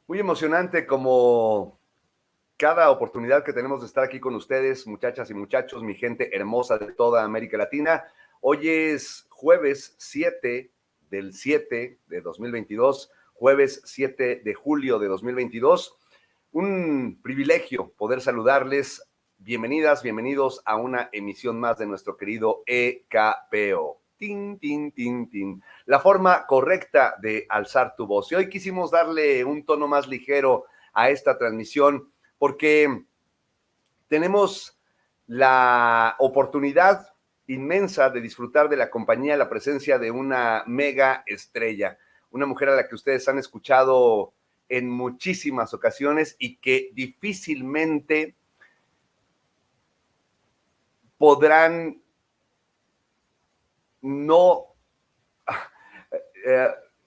Muy emocionante como cada oportunidad que tenemos de estar aquí con ustedes, muchachas y muchachos, mi gente hermosa de toda América Latina. Hoy es jueves 7 del 7 de 2022, jueves 7 de julio de 2022. Un privilegio poder saludarles. Bienvenidas, bienvenidos a una emisión más de nuestro querido EKPO. Tin, tin, tin, tin. La forma correcta de alzar tu voz. Y hoy quisimos darle un tono más ligero a esta transmisión porque tenemos la oportunidad inmensa de disfrutar de la compañía, la presencia de una mega estrella, una mujer a la que ustedes han escuchado en muchísimas ocasiones y que difícilmente podrán no,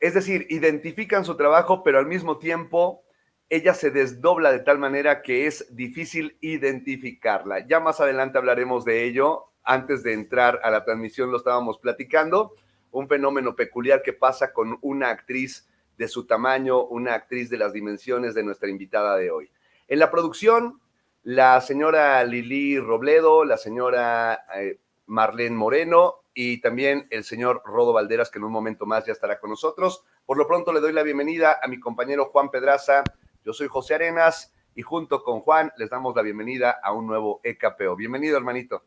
es decir, identifican su trabajo, pero al mismo tiempo ella se desdobla de tal manera que es difícil identificarla. Ya más adelante hablaremos de ello. Antes de entrar a la transmisión lo estábamos platicando. Un fenómeno peculiar que pasa con una actriz de su tamaño, una actriz de las dimensiones de nuestra invitada de hoy. En la producción, la señora Lili Robledo, la señora Marlene Moreno y también el señor Rodo Valderas, que en un momento más ya estará con nosotros. Por lo pronto le doy la bienvenida a mi compañero Juan Pedraza. Yo soy José Arenas y junto con Juan les damos la bienvenida a un nuevo EKPO. Bienvenido, hermanito.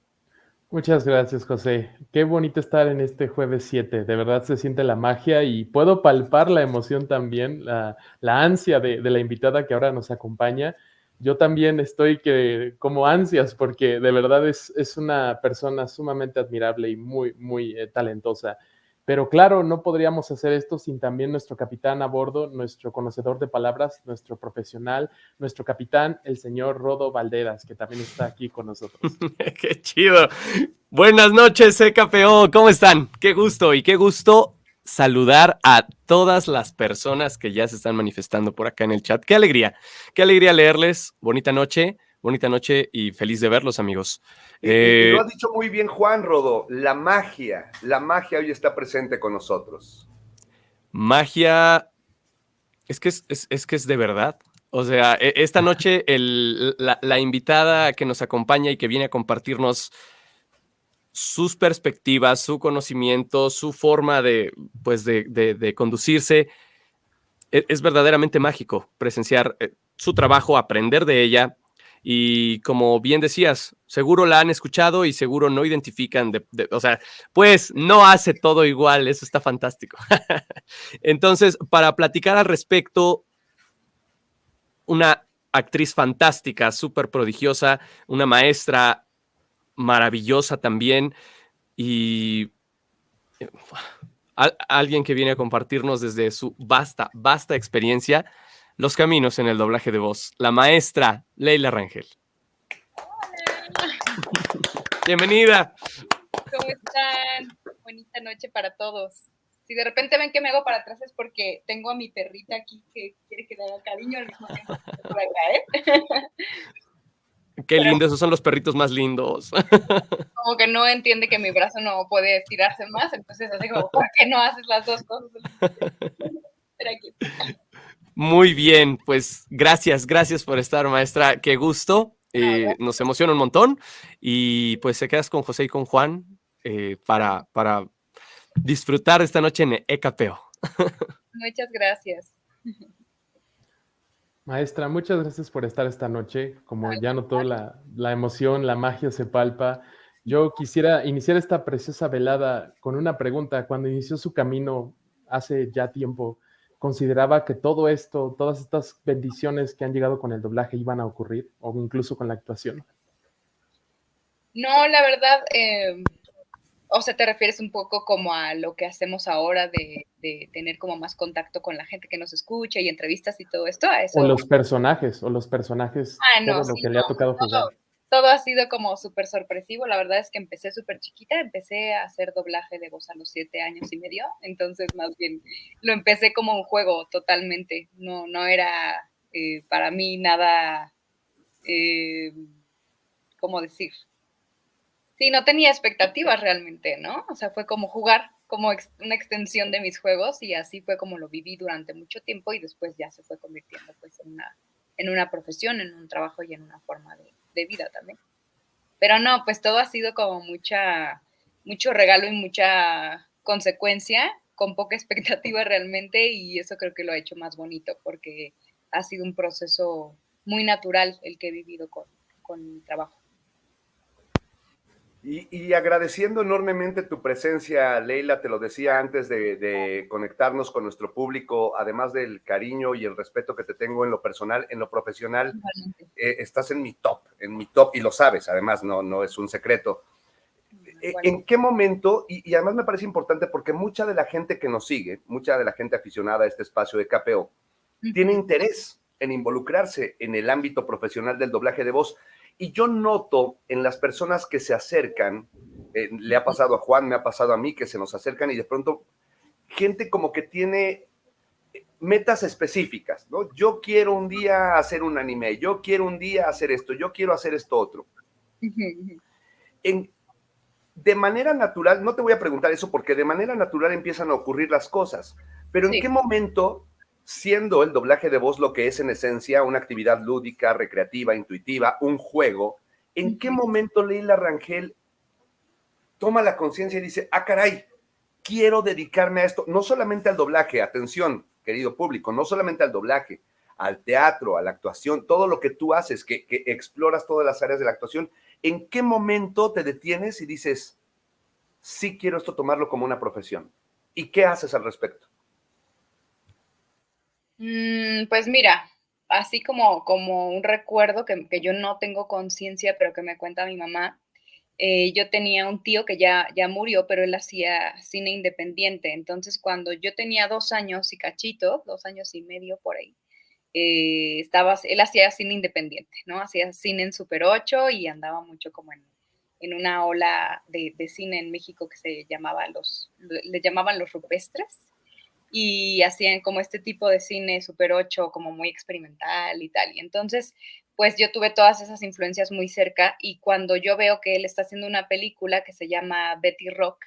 Muchas gracias, José. Qué bonito estar en este jueves 7. De verdad se siente la magia y puedo palpar la emoción también, la ansia de la invitada que ahora nos acompaña. Yo también estoy como ansias porque de verdad es una persona sumamente admirable y muy talentosa. Pero claro, no podríamos hacer esto sin también nuestro capitán a bordo, nuestro conocedor de palabras, nuestro profesional, nuestro capitán, el señor Rodo Valderas, que también está aquí con nosotros. ¡Qué chido! Buenas noches, CKPO, ¿cómo están? Qué gusto saludar a todas las personas que ya se están manifestando por acá en el chat. Qué alegría leerles. Bonita noche y feliz de verlos, amigos. Y lo has dicho muy bien, Juan Rodo, la magia hoy está presente con nosotros. Magia, es que es de verdad. O sea, esta noche la invitada que nos acompaña y que viene a compartirnos sus perspectivas, su conocimiento, su forma de conducirse, es verdaderamente mágico presenciar su trabajo, aprender de ella. Y como bien decías, seguro la han escuchado y seguro no identifican, o sea, pues no hace todo igual, eso está fantástico. Entonces, para platicar al respecto, una actriz fantástica, súper prodigiosa, una maestra maravillosa también, y alguien que viene a compartirnos desde su vasta experiencia los caminos en el doblaje de voz, la maestra Leila Rangel. Hola. Bienvenida. ¿Cómo están? Bonita noche para todos. Si de repente ven que me hago para atrás es porque tengo a mi perrita aquí que quiere que le haga cariño al mismo tiempo que estoy por acá, Qué lindo, esos son los perritos más lindos. Como que no entiende que mi brazo no puede estirarse más, entonces así como, ¿por qué no haces las dos cosas? Pero aquí. Muy bien, pues gracias por estar, maestra. Qué gusto. Nos emociona un montón. Y pues se quedas con José y con Juan para disfrutar esta noche en EKPO. Muchas gracias. Maestra, muchas gracias por estar esta noche. Como ya notó, la emoción, la magia se palpa. Yo quisiera iniciar esta preciosa velada con una pregunta. Cuando inició su camino hace ya tiempo, ¿consideraba que todo esto, todas estas bendiciones que han llegado con el doblaje iban a ocurrir o incluso con la actuación? No, la verdad, o sea, ¿te refieres un poco como a lo que hacemos ahora de tener como más contacto con la gente que nos escucha y entrevistas y todo esto? ¿A eso? O los personajes, No, todo lo sí, que le ha tocado jugar. todo ha sido como súper sorpresivo. La verdad es que empecé súper chiquita, empecé a hacer doblaje de voz a los 7 años y medio, entonces más bien lo empecé como un juego totalmente. No era para mí nada, ¿cómo decir? Sí, no tenía expectativas realmente, ¿no? O sea, fue como jugar como una extensión de mis juegos y así fue como lo viví durante mucho tiempo y después ya se fue convirtiendo pues en una profesión, en un trabajo y en una forma de vida también. Pero no, pues todo ha sido como mucho regalo y mucha consecuencia, con poca expectativa realmente, y eso creo que lo ha hecho más bonito, porque ha sido un proceso muy natural el que he vivido con mi trabajo. Y agradeciendo enormemente tu presencia, Leila, te lo decía antes de conectarnos con nuestro público, además del cariño y el respeto que te tengo en lo personal, en lo profesional, estás en mi top, y lo sabes, además, no es un secreto. ¿En qué momento? Y además me parece importante porque mucha de la gente que nos sigue, mucha de la gente aficionada a este espacio de KPO, tiene interés en involucrarse en el ámbito profesional del doblaje de voz. Y yo noto en las personas que se acercan, le ha pasado a Juan, me ha pasado a mí, que se nos acercan y de pronto gente como que tiene metas específicas, ¿no? Yo quiero un día hacer un anime, yo quiero un día hacer esto, yo quiero hacer esto otro. De manera natural, no te voy a preguntar eso porque de manera natural empiezan a ocurrir las cosas, pero ¿en qué momento, siendo el doblaje de voz lo que es en esencia una actividad lúdica, recreativa, intuitiva, un juego, en qué momento Leila Rangel toma la conciencia y dice, ah, caray, quiero dedicarme a esto, no solamente al doblaje, atención, querido público, no solamente al doblaje, al teatro, a la actuación, todo lo que tú haces, que exploras todas las áreas de la actuación, ¿en qué momento te detienes y dices, sí quiero esto tomarlo como una profesión? ¿Y qué haces al respecto? Pues mira, así como un recuerdo que yo no tengo conciencia, pero que me cuenta mi mamá, yo tenía un tío que ya murió, pero él hacía cine independiente. Entonces, cuando yo tenía 2 años y cachito, 2 años y medio por ahí, él hacía cine independiente, ¿no? Hacía cine en Super 8 y andaba mucho como en una ola de cine en México que se llamaba le llamaban los rupestres, y hacían como este tipo de cine Super 8, como muy experimental y tal. Y entonces, pues yo tuve todas esas influencias muy cerca y cuando yo veo que él está haciendo una película que se llama Betty Rock,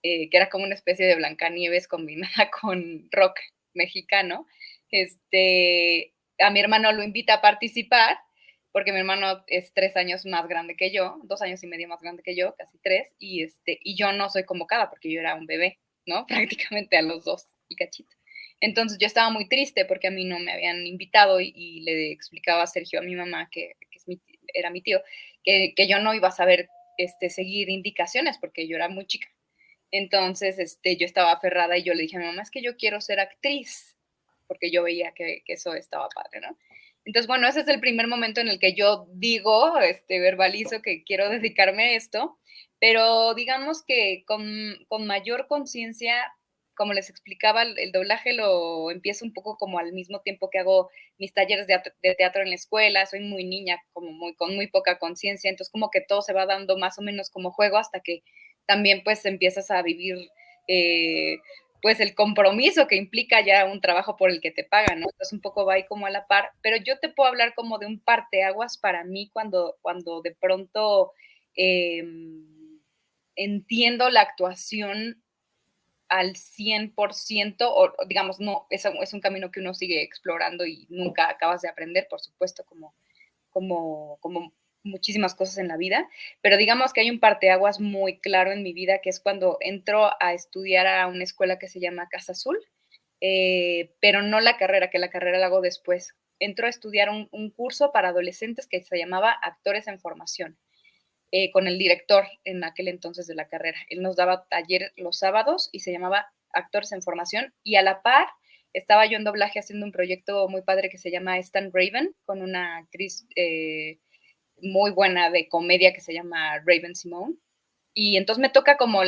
que era como una especie de Blancanieves combinada con rock mexicano, a mi hermano lo invita a participar, porque mi hermano es 3 años más grande que yo, 2 años y medio más grande que yo, casi 3, y yo no soy convocada porque yo era un bebé, ¿no? Prácticamente a los 2 y cachito. Entonces yo estaba muy triste porque a mí no me habían invitado y le explicaba a Sergio, a mi mamá, que era mi tío, que yo no iba a saber seguir indicaciones porque yo era muy chica. Entonces, yo estaba aferrada y yo le dije a mi mamá, es que yo quiero ser actriz, porque yo veía que eso estaba padre, ¿no? Entonces, bueno, ese es el primer momento en el que yo digo, verbalizo que quiero dedicarme a esto, pero digamos que con mayor conciencia, como les explicaba, el doblaje lo empiezo un poco como al mismo tiempo que hago mis talleres de teatro en la escuela, soy muy niña, con muy poca conciencia, entonces como que todo se va dando más o menos como juego hasta que también pues empiezas a vivir pues el compromiso que implica ya un trabajo por el que te pagan, ¿no? Entonces un poco va ahí como a la par, pero yo te puedo hablar como de un parteaguas para mí cuando de pronto entiendo la actuación al 100%, o digamos, no, es un camino que uno sigue explorando y nunca acabas de aprender, por supuesto, como muchísimas cosas en la vida, pero digamos que hay un parteaguas muy claro en mi vida, que es cuando entro a estudiar a una escuela que se llama Casa Azul, pero no la carrera, que la carrera la hago después. Entro a estudiar un curso para adolescentes que se llamaba Actores en Formación, con el director en aquel entonces de la carrera. Él nos daba taller los sábados y se llamaba Actores en Formación, y a la par estaba yo en doblaje haciendo un proyecto muy padre que se llama Stan Raven, con una actriz muy buena de comedia que se llama Raven Simone. Y entonces me toca como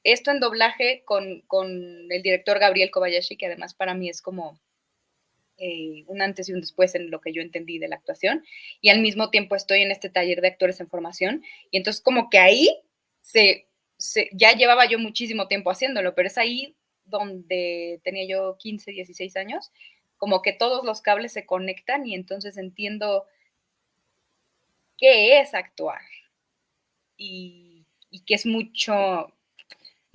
esto en doblaje con el director Gabriel Kobayashi, que además para mí es como un antes y un después en lo que yo entendí de la actuación, y al mismo tiempo estoy en este taller de actores en formación, y entonces como que ahí ya llevaba yo muchísimo tiempo haciéndolo, pero es ahí donde tenía yo 15, 16 años, como que todos los cables se conectan y entonces entiendo qué es actuar y que es mucho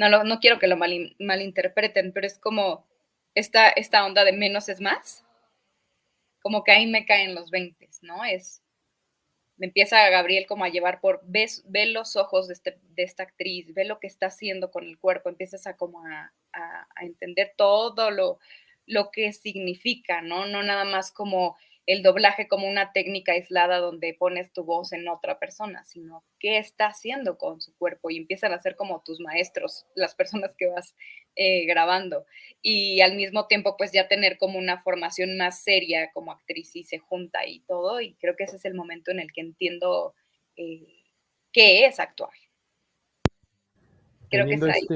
no quiero que lo malinterpreten, pero es como esta onda de menos es más, como que ahí me caen los 20, ¿no? Me empieza Gabriel como a llevar ve los ojos de esta actriz, ve lo que está haciendo con el cuerpo, empiezas a como a entender todo lo que significa, ¿no? No nada más como el doblaje como una técnica aislada donde pones tu voz en otra persona, sino qué está haciendo con su cuerpo y empiezan a ser como tus maestros, las personas que vas grabando. Y al mismo tiempo, pues ya tener como una formación más seria como actriz y se junta y todo, y creo que ese es el momento en el que entiendo eh, qué es actuar. Creo que Teniendo es ahí.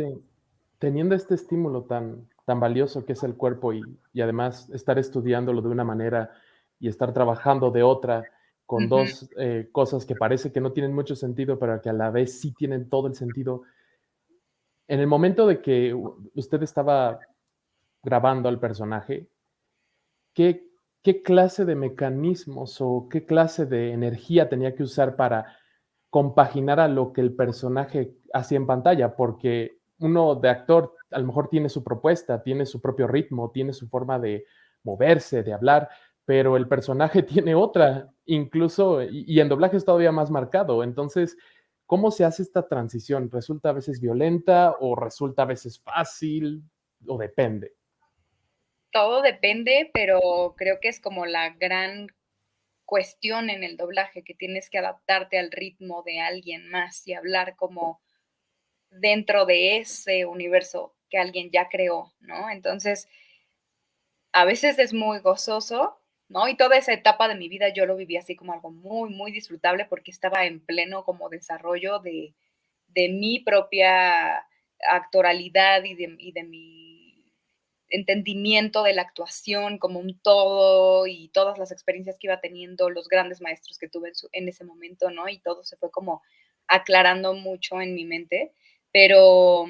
teniendo este estímulo tan valioso que es el cuerpo y además estar estudiándolo de una manera y estar trabajando de otra, con Ujú. dos cosas que parece que no tienen mucho sentido, pero que a la vez sí tienen todo el sentido. En el momento de que usted estaba grabando al personaje, ¿qué, qué clase de mecanismos o qué clase de energía tenía que usar para compaginar a lo que el personaje hacía en pantalla? Porque uno de actor a lo mejor tiene su propuesta, tiene su propio ritmo, tiene su forma de moverse, de hablar, pero el personaje tiene otra, incluso, y en doblaje es todavía más marcado. Entonces, ¿cómo se hace esta transición? ¿Resulta a veces violenta o resulta a veces fácil o depende? Todo depende, pero creo que es como la gran cuestión en el doblaje, que tienes que adaptarte al ritmo de alguien más y hablar como dentro de ese universo que alguien ya creó, ¿no? Entonces, a veces es muy gozoso, ¿no? Y toda esa etapa de mi vida yo lo viví así como algo muy, muy disfrutable porque estaba en pleno como desarrollo de mi propia actoralidad y de mi entendimiento de la actuación como un todo y todas las experiencias que iba teniendo, los grandes maestros que tuve en ese momento, ¿no? Y todo se fue como aclarando mucho en mi mente, pero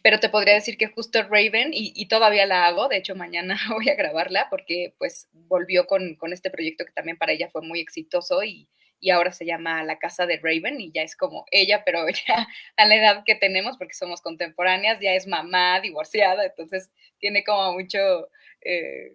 pero te podría decir que justo Raven, y todavía la hago, de hecho mañana voy a grabarla porque pues volvió con este proyecto que también para ella fue muy exitoso y ahora se llama La Casa de Raven y ya es como ella, pero ya a la edad que tenemos, porque somos contemporáneas, ya es mamá, divorciada, entonces tiene como mucho, eh,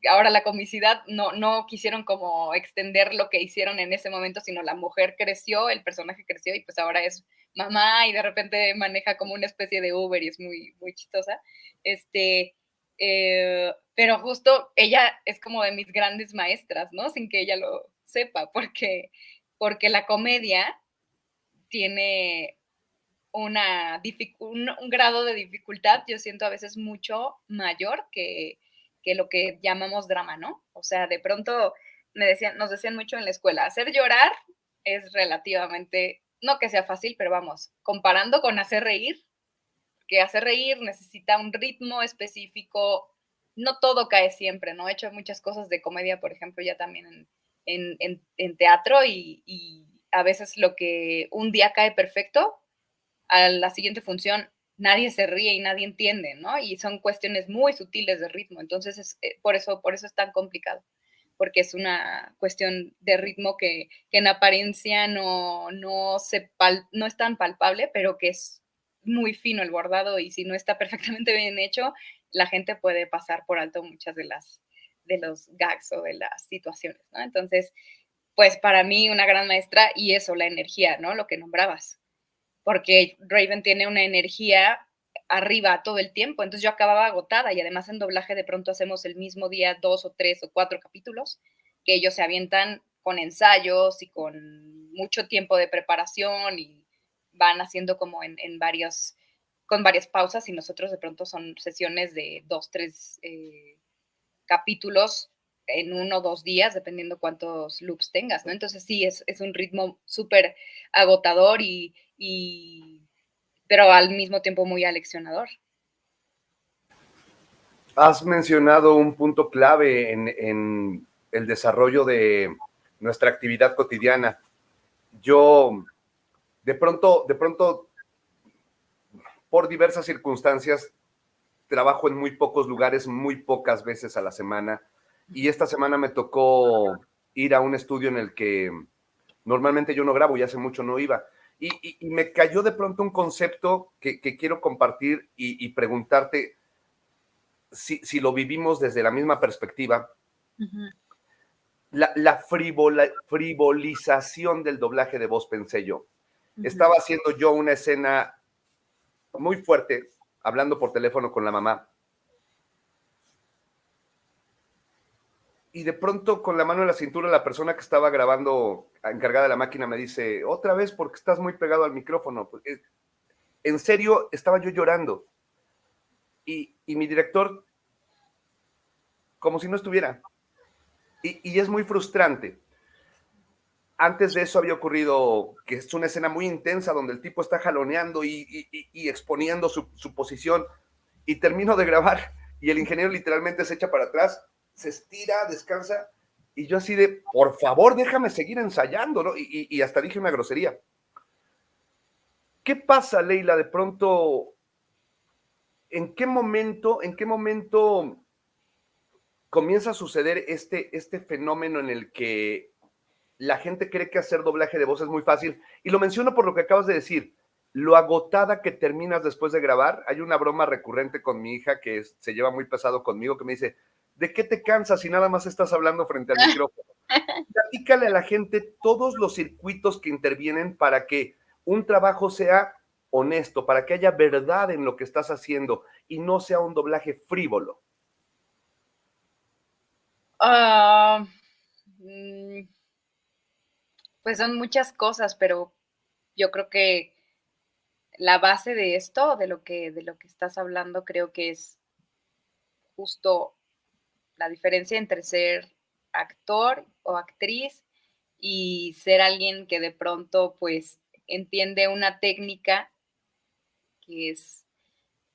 ahora la comicidad, no quisieron como extender lo que hicieron en ese momento, sino la mujer creció, el personaje creció y pues ahora es mamá y de repente maneja como una especie de Uber y es muy, muy chistosa. Pero justo ella es como de mis grandes maestras, ¿no? Sin que ella lo sepa, porque la comedia tiene un grado de dificultad, yo siento a veces mucho mayor que lo que llamamos drama, ¿no? O sea, de pronto nos decían mucho en la escuela, hacer llorar es relativamente, no que sea fácil, pero vamos, comparando con hacer reír, que hacer reír necesita un ritmo específico, no todo cae siempre, ¿no? He hecho muchas cosas de comedia, por ejemplo, ya también en teatro y a veces lo que un día cae perfecto, a la siguiente función nadie se ríe y nadie entiende, ¿no? Y son cuestiones muy sutiles de ritmo, entonces por eso es tan complicado, porque es una cuestión de ritmo que en apariencia no es tan palpable, pero que es muy fino el bordado y si no está perfectamente bien hecho, la gente puede pasar por alto muchas de los gags o de las situaciones, ¿no? Entonces, pues para mí una gran maestra y eso, la energía, ¿no? Lo que nombrabas, porque Raven tiene una energía arriba todo el tiempo, entonces yo acababa agotada y además en doblaje de pronto hacemos el mismo día 2 o 3 o 4 capítulos, que ellos se avientan con ensayos y con mucho tiempo de preparación y van haciendo como con varias pausas y nosotros de pronto son sesiones de 2, 3 capítulos en 1 o 2 días, dependiendo cuántos loops tengas, ¿no? Entonces sí, es un ritmo súper agotador pero al mismo tiempo muy aleccionador. Has mencionado un punto clave en el desarrollo de nuestra actividad cotidiana. Yo, de pronto, por diversas circunstancias, trabajo en muy pocos lugares, muy pocas veces a la semana. Y esta semana me tocó ir a un estudio en el que normalmente yo no grabo y hace mucho no iba. Y me cayó de pronto un concepto que quiero compartir y preguntarte si lo vivimos desde la misma perspectiva. Ujú. La frivolización del doblaje de voz, pensé yo. Ujú. Estaba haciendo yo una escena muy fuerte, hablando por teléfono con la mamá. Y de pronto, con la mano en la cintura, la persona que estaba grabando, encargada de la máquina, me dice, otra vez porque estás muy pegado al micrófono. En serio, estaba yo llorando. Y mi director, como si no estuviera. Y es muy frustrante. Antes de eso había ocurrido que es una escena muy intensa donde el tipo está jaloneando y exponiendo su posición. Y termino de grabar y el ingeniero literalmente se echa para atrás, se estira, descansa, y yo así de, por favor, déjame seguir ensayando, ¿no? Y hasta dije una grosería. ¿Qué pasa, Leila, de pronto? ¿En qué momento comienza a suceder este fenómeno en el que la gente cree que hacer doblaje de voz es muy fácil? Y lo menciono por lo que acabas de decir, lo agotada que terminas después de grabar. Hay una broma recurrente con mi hija que se lleva muy pesado conmigo, que me dice, ¿de qué te cansas si nada más estás hablando frente al micrófono? Platícale a la gente todos los circuitos que intervienen para que un trabajo sea honesto, para que haya verdad en lo que estás haciendo y no sea un doblaje frívolo. Pues son muchas cosas, pero yo creo que la base de esto, de lo que estás hablando, creo que es justo la diferencia entre ser actor o actriz y ser alguien que de pronto pues entiende una técnica que es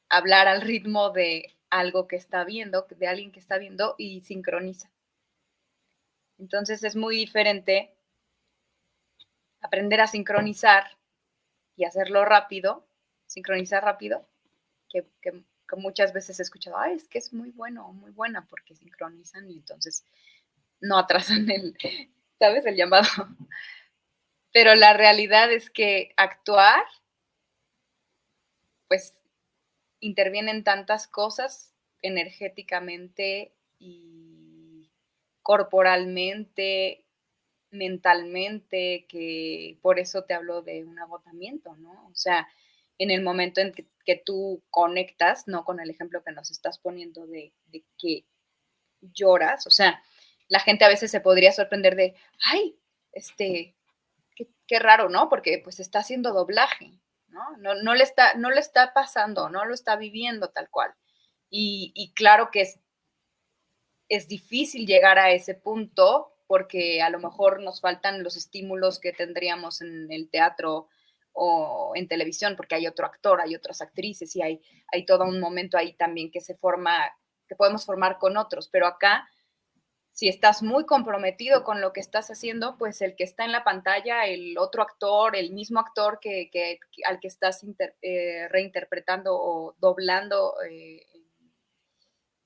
hablar al ritmo de algo que está viendo, de alguien que está viendo y sincroniza. Entonces es muy diferente aprender a sincronizar y hacerlo rápido, sincronizar rápido, que muchas veces he escuchado, ay, es que es muy bueno, muy buena, porque sincronizan y entonces no atrasan ¿sabes? El llamado. Pero la realidad es que actuar, pues, intervienen tantas cosas energéticamente y corporalmente, mentalmente, que por eso te hablo de un agotamiento, ¿no? O sea, en el momento en que tú conectas, ¿no? Con el ejemplo que nos estás poniendo de que lloras, o sea, la gente a veces se podría sorprender de, ay, qué raro, ¿no? Porque pues está haciendo doblaje, ¿no? No le está pasando, no lo está viviendo tal cual. Y claro que es difícil llegar a ese punto porque a lo mejor nos faltan los estímulos que tendríamos en el teatro o en televisión, porque hay otro actor, hay otras actrices y hay todo un momento ahí también que se forma, que podemos formar con otros, pero acá si estás muy comprometido con lo que estás haciendo, pues el que está en la pantalla, el otro actor, el mismo actor al que estás reinterpretando o doblando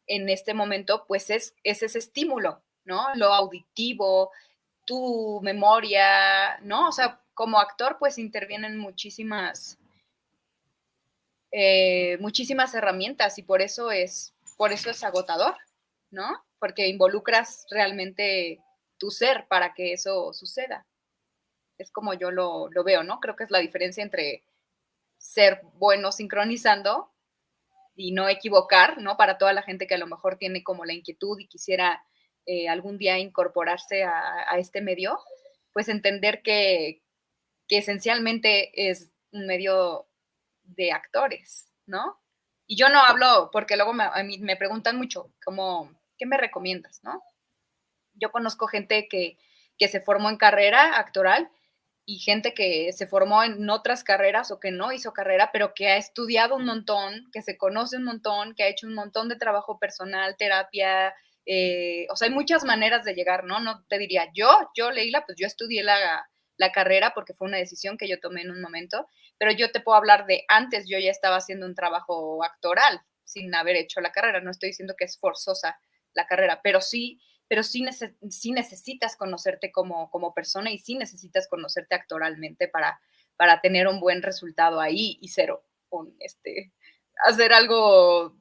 en este momento, pues es ese estímulo, ¿no? Lo auditivo, tu memoria, ¿no? O sea, como actor, pues intervienen muchísimas herramientas y por eso es agotador, ¿no? Porque involucras realmente tu ser para que eso suceda. Es como yo lo veo, ¿no? Creo que es la diferencia entre ser bueno sincronizando y no equivocar, ¿no? Para toda la gente que a lo mejor tiene como la inquietud y quisiera algún día incorporarse a este medio, pues entender que esencialmente es un medio de actores, ¿no? Y yo no hablo, porque luego a mí me preguntan mucho, como, ¿qué me recomiendas, no? Yo conozco gente que se formó en carrera actoral y gente que se formó en otras carreras o que no hizo carrera, pero que ha estudiado un montón, que se conoce un montón, que ha hecho un montón de trabajo personal, terapia, o sea, hay muchas maneras de llegar, ¿no? No te diría, Leila, pues yo estudié la carrera porque fue una decisión que yo tomé en un momento, pero yo te puedo hablar de antes, yo ya estaba haciendo un trabajo actoral sin haber hecho la carrera, no estoy diciendo que es forzosa la carrera, pero sí necesitas conocerte como persona y sí necesitas conocerte actoralmente para tener un buen resultado ahí y cero con hacer algo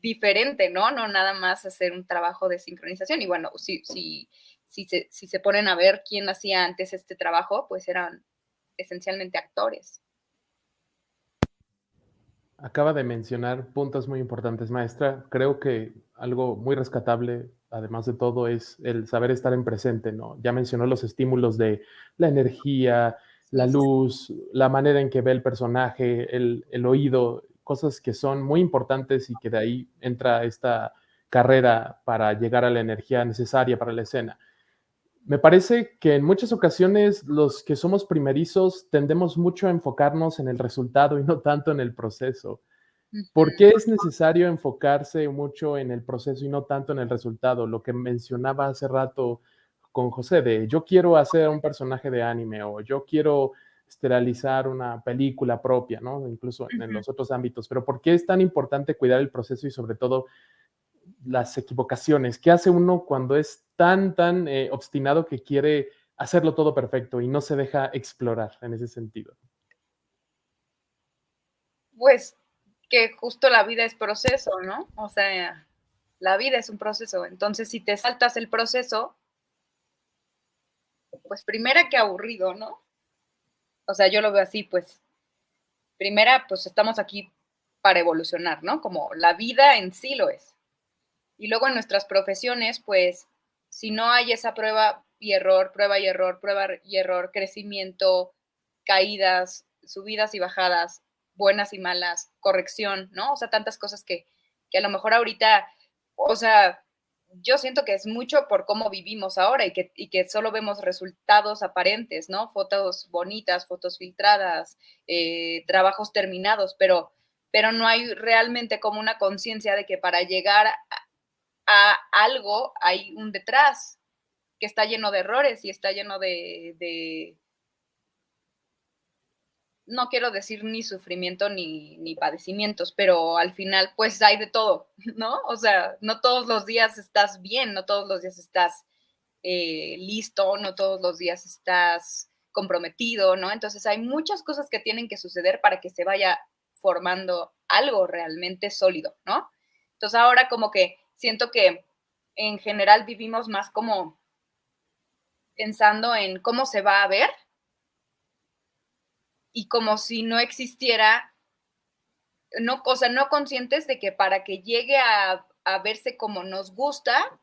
diferente, ¿no? No nada más hacer un trabajo de sincronización. Y bueno, si se ponen a ver quién hacía antes este trabajo, pues eran esencialmente actores. Acaba de mencionar puntos muy importantes, maestra. Creo que algo muy rescatable, además de todo, es el saber estar en presente, ¿no? Ya mencionó los estímulos de la energía, la Sí, sí, luz, la manera en que ve el personaje, el oído, cosas que son muy importantes y que de ahí entra esta carrera para llegar a la energía necesaria para la escena. Me parece que en muchas ocasiones los que somos primerizos tendemos mucho a enfocarnos en el resultado y no tanto en el proceso. ujú. ¿Por qué es necesario enfocarse mucho en el proceso y no tanto en el resultado? Lo que mencionaba hace rato con José, de yo quiero hacer un personaje de anime o yo quiero realizar una película propia, ¿no? Incluso en Ujú. los otros ámbitos. Pero ¿por qué es tan importante cuidar el proceso y sobre todo las equivocaciones? ¿Qué hace uno cuando es tan obstinado que quiere hacerlo todo perfecto y no se deja explorar en ese sentido? Pues que justo la vida es proceso, ¿no? O sea, la vida es un proceso. Entonces, si te saltas el proceso, pues primera, qué aburrido, ¿no? O sea, yo lo veo así, pues primera, pues estamos aquí para evolucionar, ¿no? Como la vida en sí lo es. Y luego en nuestras profesiones, pues, si no hay esa prueba y error, prueba y error, crecimiento, caídas, subidas y bajadas, buenas y malas, corrección, ¿no? O sea, tantas cosas que a lo mejor ahorita, o sea, yo siento que es mucho por cómo vivimos ahora y que solo vemos resultados aparentes, ¿no? Fotos bonitas, fotos filtradas, trabajos terminados, pero no hay realmente como una conciencia de que para llegar a algo hay un detrás que está lleno de errores y está lleno de no quiero decir ni sufrimiento ni padecimientos, pero al final pues hay de todo, ¿no? O sea, no todos los días estás bien, no todos los días estás listo, no todos los días estás comprometido, ¿no? Entonces hay muchas cosas que tienen que suceder para que se vaya formando algo realmente sólido, ¿no? Entonces ahora como que siento que en general vivimos más como pensando en cómo se va a ver y como si no existiera, no, o sea, no conscientes de que para que llegue a verse como nos gusta,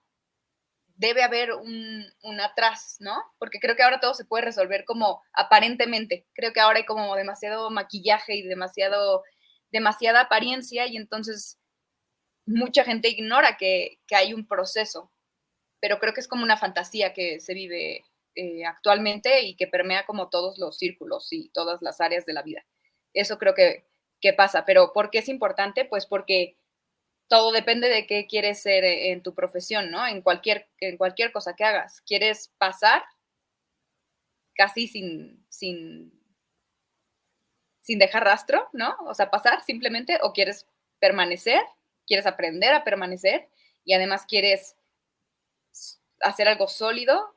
debe haber un atrás, ¿no? Porque creo que ahora todo se puede resolver como aparentemente. Creo que ahora hay como demasiado maquillaje y demasiada apariencia y entonces mucha gente ignora que hay un proceso, pero creo que es como una fantasía que se vive actualmente y que permea como todos los círculos y todas las áreas de la vida. Eso creo que pasa, pero ¿por qué es importante? Pues porque todo depende de qué quieres ser en tu profesión, ¿no? En cualquier cosa que hagas. ¿Quieres pasar casi sin dejar rastro, ¿no? O sea, pasar simplemente, o quieres permanecer, quieres aprender a permanecer y además quieres hacer algo sólido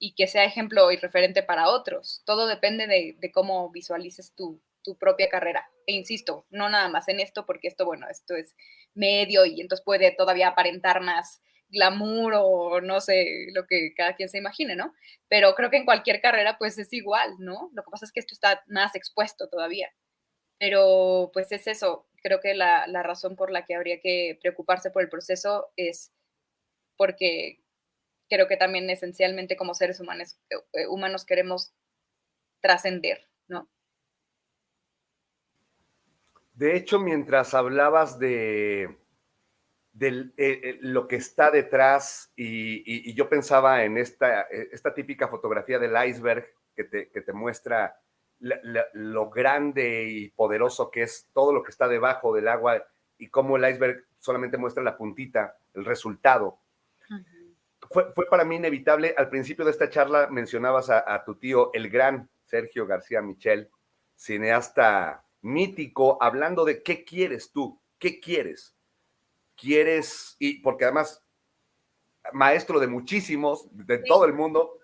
y que sea ejemplo y referente para otros. Todo depende de cómo visualices tu propia carrera. E insisto, no nada más en esto, porque esto, bueno, esto es medio y entonces puede todavía aparentar más glamour o no sé, lo que cada quien se imagine, ¿no? Pero creo que en cualquier carrera pues es igual, ¿no? Lo que pasa es que esto está más expuesto todavía. Pero pues es eso, creo que la razón por la que habría que preocuparse por el proceso es porque creo que también esencialmente como seres humanos queremos trascender, ¿no? De hecho, mientras hablabas de lo que está detrás y yo pensaba en esta típica fotografía del iceberg que te muestra lo grande y poderoso que es todo lo que está debajo del agua y cómo el iceberg solamente muestra la puntita, el resultado. Ujú. Fue para mí inevitable. Al principio de esta charla mencionabas a tu tío, el gran Sergio García Michel, cineasta mítico, hablando de qué quieres tú, qué quieres. Quieres, y porque además, maestro de muchísimos, de todo Sí. el mundo,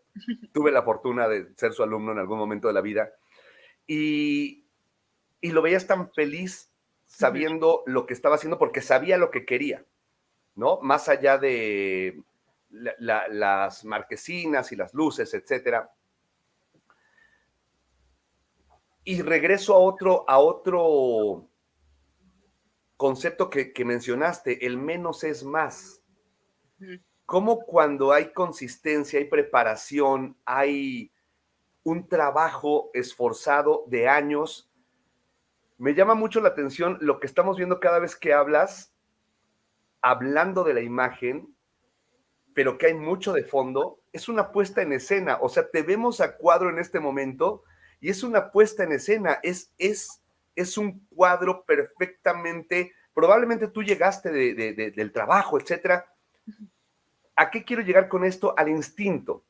tuve la fortuna de ser su alumno en algún momento de la vida. y lo veías tan feliz sabiendo lo que estaba haciendo porque sabía lo que quería, ¿no? Más allá de las marquesinas y las luces, etcétera. Y regreso a otro concepto que mencionaste, el menos es más. ¿Cómo cuando hay consistencia, hay preparación, hay un trabajo esforzado de años? Me llama mucho la atención lo que estamos viendo cada vez que hablas, hablando de la imagen, pero que hay mucho de fondo, es una puesta en escena. O sea, te vemos a cuadro en este momento y es una puesta en escena, es un cuadro perfectamente, probablemente tú llegaste del trabajo, etcétera. ¿A qué quiero llegar con esto? Al instinto.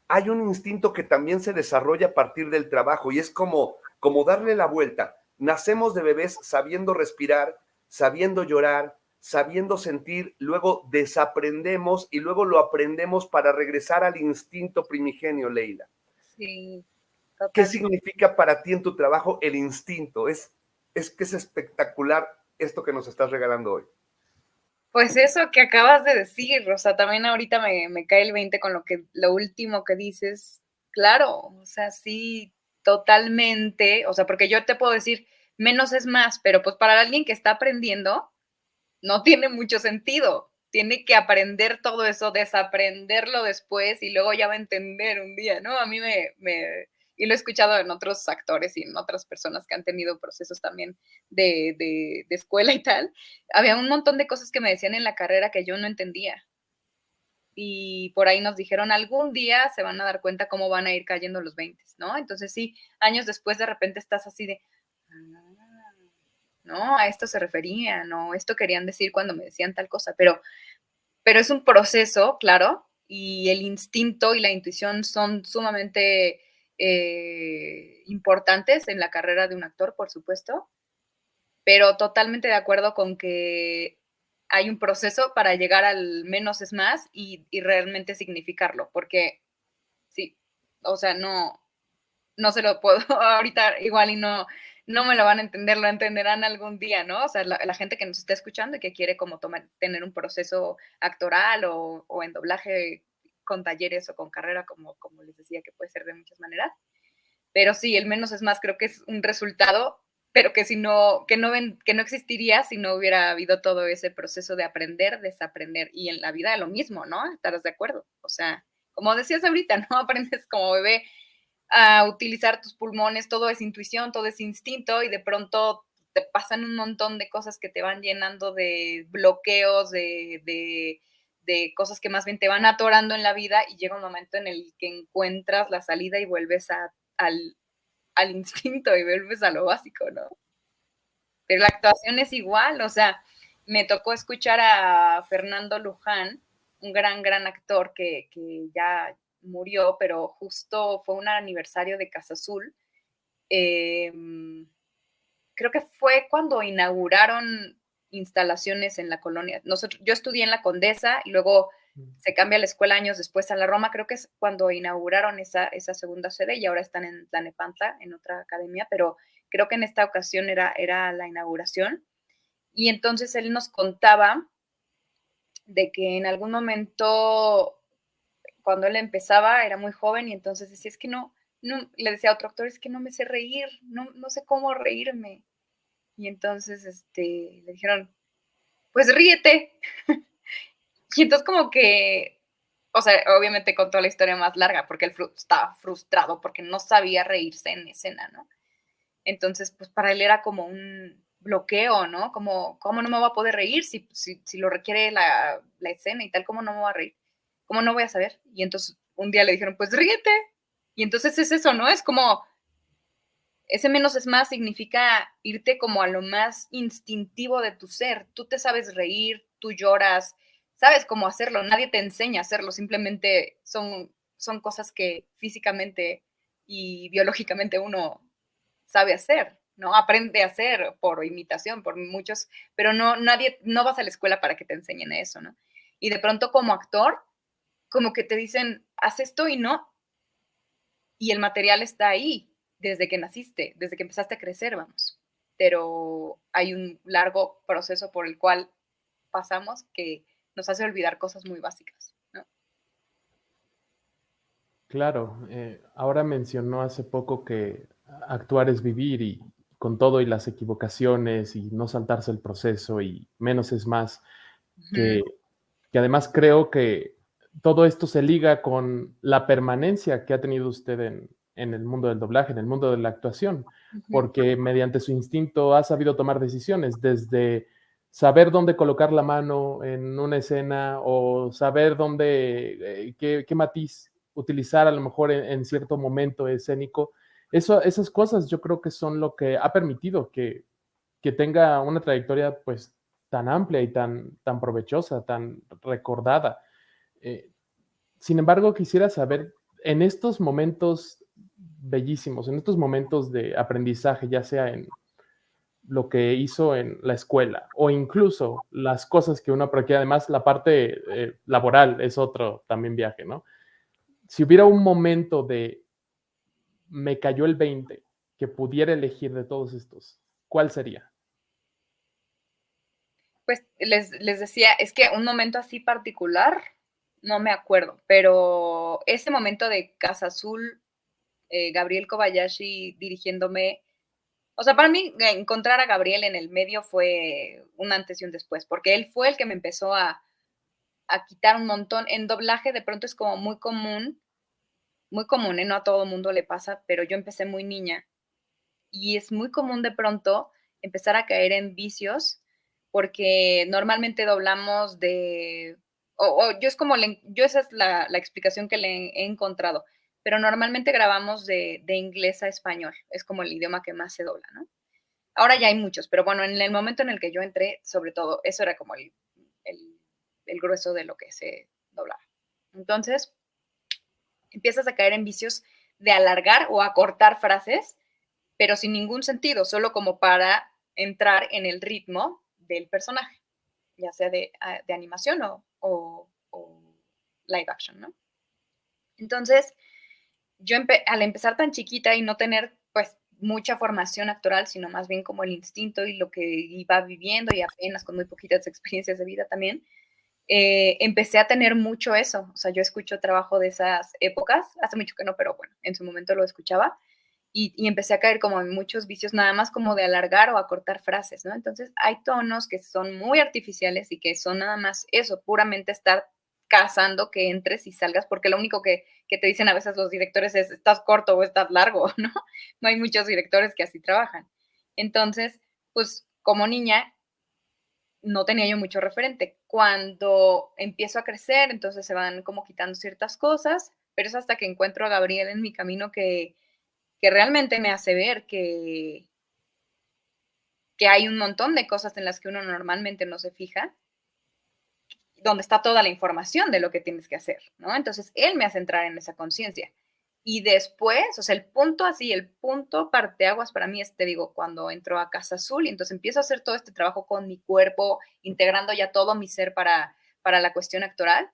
Hay un instinto que también se desarrolla a partir del trabajo y es como darle la vuelta. Nacemos de bebés sabiendo respirar, sabiendo llorar, sabiendo sentir, luego desaprendemos y luego lo aprendemos para regresar al instinto primigenio, Leila. Sí, ¿Qué totalmente. significa para ti en tu trabajo el instinto? Es que es espectacular esto que nos estás regalando hoy. Pues eso que acabas de decir, o sea, también ahorita me cae el 20 con lo último que dices. Claro, o sea, sí, totalmente, o sea, porque yo te puedo decir, menos es más, pero pues para alguien que está aprendiendo, no tiene mucho sentido. Tiene que aprender todo eso, desaprenderlo después y luego ya va a entender un día, ¿no? A mí y lo he escuchado en otros actores y en otras personas que han tenido procesos también de escuela y tal. Había un montón de cosas que me decían en la carrera que yo no entendía. Y por ahí nos dijeron, algún día se van a dar cuenta cómo van a ir cayendo los 20, ¿no? Entonces sí, años después de repente estás así de, no, a esto se refería, no, esto querían decir cuando me decían tal cosa, pero es un proceso, claro, y el instinto y la intuición son sumamente importantes en la carrera de un actor, por supuesto, pero totalmente de acuerdo con que hay un proceso para llegar al menos es más y realmente significarlo, porque sí, o sea, no se lo puedo ahorita igual y no me lo van a entender, lo entenderán algún día, ¿no? O sea, la gente que nos está escuchando y que quiere como tener un proceso actoral o en doblaje con talleres o con carrera, como les decía, que puede ser de muchas maneras. Pero sí, el menos es más, creo que es un resultado, pero que que no existiría si no hubiera habido todo ese proceso de aprender, desaprender. Y en la vida lo mismo, ¿no? ¿Estarás de acuerdo? O sea, como decías ahorita, ¿no? Aprendes como bebé a utilizar tus pulmones, todo es intuición, todo es instinto y de pronto te pasan un montón de cosas que te van llenando de bloqueos, de cosas que más bien te van atorando en la vida y llega un momento en el que encuentras la salida y vuelves al instinto y vuelves a lo básico, ¿no? Pero la actuación es igual, o sea, me tocó escuchar a Fernando Luján, un gran actor que ya murió, pero justo fue un aniversario de Casa Azul. Creo que fue cuando inauguraron instalaciones en la colonia. Yo estudié en la Condesa y luego se cambia la escuela años después a la Roma. Creo que es cuando inauguraron esa segunda sede y ahora están en Tlanepantla, en otra academia, pero creo que en esta ocasión era la inauguración. Y entonces él nos contaba de que en algún momento, cuando él empezaba, era muy joven y entonces decía, es que no, le decía a otro actor, es que no me sé reír, no sé cómo reírme. Y entonces le dijeron, pues ríete. Y entonces como que, o sea, obviamente contó la historia más larga porque él estaba frustrado porque no sabía reírse en escena, ¿no? Entonces, pues para él era como un bloqueo, ¿no? Como, ¿cómo no me voy a poder reír si lo requiere la escena y tal? ¿Cómo no me voy a reír? ¿Cómo no voy a saber? Y entonces un día le dijeron, pues ríete. Y entonces es eso, ¿no? Es como, ese menos es más significa irte como a lo más instintivo de tu ser. Tú te sabes reír, tú lloras, sabes cómo hacerlo, nadie te enseña a hacerlo, simplemente son cosas que físicamente y biológicamente uno sabe hacer, ¿no? Aprende a hacer por imitación, por muchos, pero no vas a la escuela para que te enseñen eso, ¿no? Y de pronto como actor, como que te dicen, haz esto y no, y el material está ahí, desde que naciste, desde que empezaste a crecer, vamos. Pero hay un largo proceso por el cual pasamos que nos hace olvidar cosas muy básicas, ¿no? Claro, ahora mencionó hace poco que actuar es vivir y con todo y las equivocaciones y no saltarse el proceso y menos es más, que, Ujú, que además creo que todo esto se liga con la permanencia que ha tenido usted en el mundo del doblaje, en el mundo de la actuación, ujú. porque mediante su instinto ha sabido tomar decisiones, desde saber dónde colocar la mano en una escena o saber dónde, qué matiz utilizar a lo mejor en cierto momento escénico. Esas cosas yo creo que son lo que ha permitido que tenga una trayectoria pues tan amplia y tan provechosa, tan recordada. Eh, Sin embargo, quisiera saber, en estos momentos bellísimos, en estos momentos de aprendizaje, ya sea en lo que hizo en la escuela o incluso las cosas que uno, porque además la parte laboral es otro también viaje, ¿no? Si hubiera un momento de me cayó el 20 que pudiera elegir de todos estos, ¿cuál sería? Pues les decía, es que un momento así particular, no me acuerdo, pero ese momento de Casa Azul, Gabriel Kobayashi dirigiéndome, o sea, para mí encontrar a Gabriel en el medio fue un antes y un después, porque él fue el que me empezó a quitar un montón. En doblaje de pronto es como muy común, ¿eh? No a todo el mundo le pasa, pero yo empecé muy niña y es muy común de pronto empezar a caer en vicios porque normalmente doblamos yo es como, yo esa es la explicación que le he encontrado, pero normalmente grabamos de inglés a español, es como el idioma que más se dobla, ¿no? Ahora ya hay muchos, pero bueno, en el momento en el que yo entré, sobre todo, eso era como el, el grueso de lo que se doblaba. Entonces, empiezas a caer en vicios de alargar o acortar frases, pero sin ningún sentido, solo como para entrar en el ritmo del personaje, ya sea de animación o live action, ¿no? Entonces, al empezar tan chiquita y no tener pues mucha formación actoral, sino más bien como el instinto y lo que iba viviendo y apenas con muy poquitas experiencias de vida también, empecé a tener mucho eso. O sea, yo escucho trabajo de esas épocas, hace mucho que no, pero bueno, en su momento lo escuchaba y empecé a caer como en muchos vicios, nada más como de alargar o acortar frases, ¿no? Entonces hay tonos que son muy artificiales y que son nada más eso, puramente estar cazando que entres y salgas, porque lo único que te dicen a veces los directores es, estás corto o estás largo, ¿no? No hay muchos directores que así trabajan. Entonces, pues como niña no tenía yo mucho referente. Cuando empiezo a crecer, entonces se van como quitando ciertas cosas, pero es hasta que encuentro a Gabriel en mi camino que realmente me hace ver que hay un montón de cosas en las que uno normalmente no se fija, donde está toda la información de lo que tienes que hacer, ¿no? Entonces, él me hace entrar en esa conciencia. Y después, o sea, el punto así, el punto parteaguas para mí es, te digo, cuando entro a Casa Azul y entonces empiezo a hacer todo este trabajo con mi cuerpo, integrando ya todo mi ser para la cuestión actoral.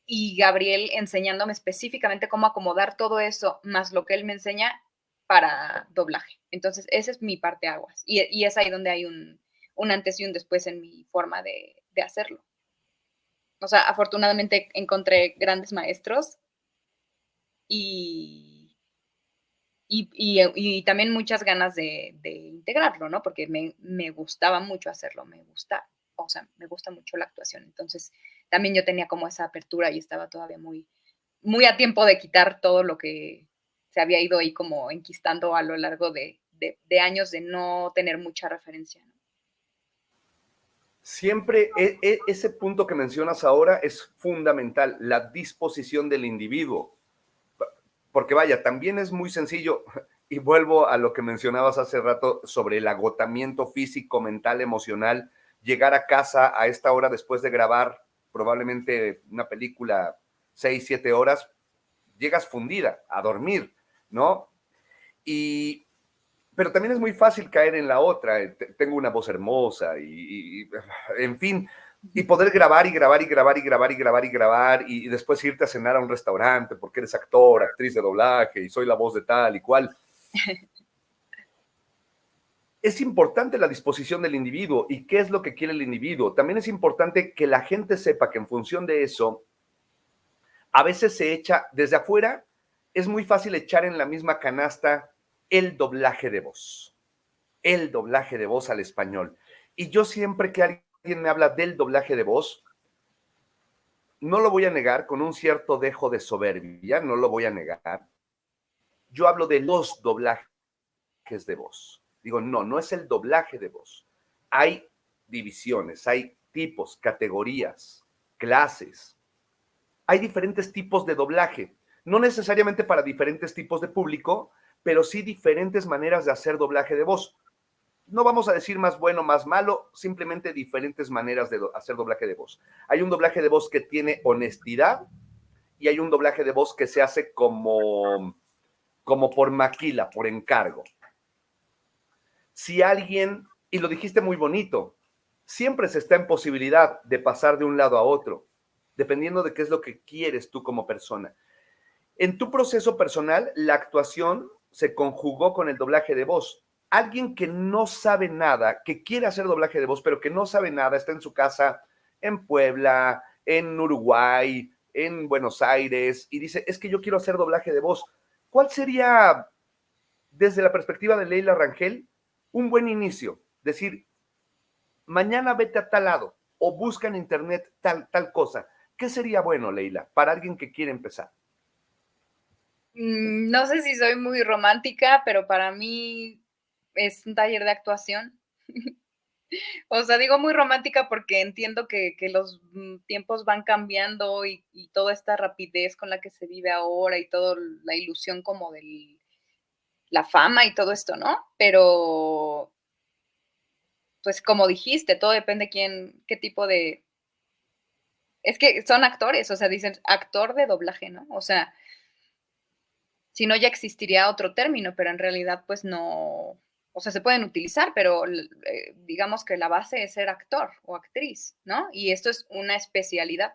Y Gabriel enseñándome específicamente cómo acomodar todo eso, más lo que él me enseña para doblaje. Entonces, ese es mi parteaguas. Y es ahí donde hay un antes y un después en mi forma de hacerlo. O sea, afortunadamente encontré grandes maestros y, y también muchas ganas de integrarlo, ¿no? Porque me gustaba mucho hacerlo, o sea, me gusta mucho la actuación. Entonces, también yo tenía como esa apertura y estaba todavía muy a tiempo de quitar todo lo que se había ido ahí como enquistando a lo largo de años de no tener mucha referencia, ¿no? Siempre ese punto que mencionas ahora es fundamental, la disposición del individuo. Porque vaya, también es muy sencillo, y vuelvo a lo que mencionabas hace rato sobre el agotamiento físico, mental, emocional, llegar a casa a esta hora después de grabar probablemente una película 6, 7 horas, llegas fundida a dormir, ¿no? Y, pero también es muy fácil caer en la otra, tengo una voz hermosa en fin, Y poder grabar y grabar y grabar y grabar y grabar y grabar y después irte a cenar a un restaurante porque eres actor, actriz de doblaje y soy la voz de tal y cual. Es importante la disposición del individuo y qué es lo que quiere el individuo. También es importante que la gente sepa que en función de eso, a veces se echa desde afuera, es muy fácil echar en la misma canasta el doblaje de voz. El doblaje de voz al español. Y yo siempre que alguien me habla del doblaje de voz, no lo voy a negar con un cierto dejo de soberbia, no lo voy a negar. Yo hablo de los doblajes de voz. Digo, no, no es el doblaje de voz. Hay divisiones, hay tipos, categorías, clases. Hay diferentes tipos de doblaje. No necesariamente para diferentes tipos de público, pero sí diferentes maneras de hacer doblaje de voz. No vamos a decir más bueno, más malo, simplemente diferentes maneras de hacer doblaje de voz. Hay un doblaje de voz que tiene honestidad y hay un doblaje de voz que se hace como por maquila, por encargo. Si alguien, y lo dijiste muy bonito, siempre se está en posibilidad de pasar de un lado a otro, dependiendo de qué es lo que quieres tú como persona. En tu proceso personal, la actuación se conjugó con el doblaje de voz. Alguien que no sabe nada, que quiere hacer doblaje de voz, pero que no sabe nada, está en su casa en Puebla, en Uruguay, en Buenos Aires, y dice, es que yo quiero hacer doblaje de voz. ¿Cuál sería, desde la perspectiva de Leila Rangel, un buen inicio? Decir, mañana vete a tal lado o busca en internet tal cosa. ¿Qué sería bueno, Leila, para alguien que quiere empezar? No sé si soy muy romántica, pero para mí es un taller de actuación. O sea, digo muy romántica porque entiendo que los tiempos van cambiando y toda esta rapidez con la que se vive ahora y toda la ilusión como de la fama y todo esto, ¿no? Pero, pues como dijiste, todo depende qué tipo de... Es que son actores, o sea, dicen actor de doblaje, ¿no? O sea, si no ya existiría otro término, pero en realidad pues no, o sea, se pueden utilizar, pero digamos que la base es ser actor o actriz, ¿no? Y esto es una especialidad.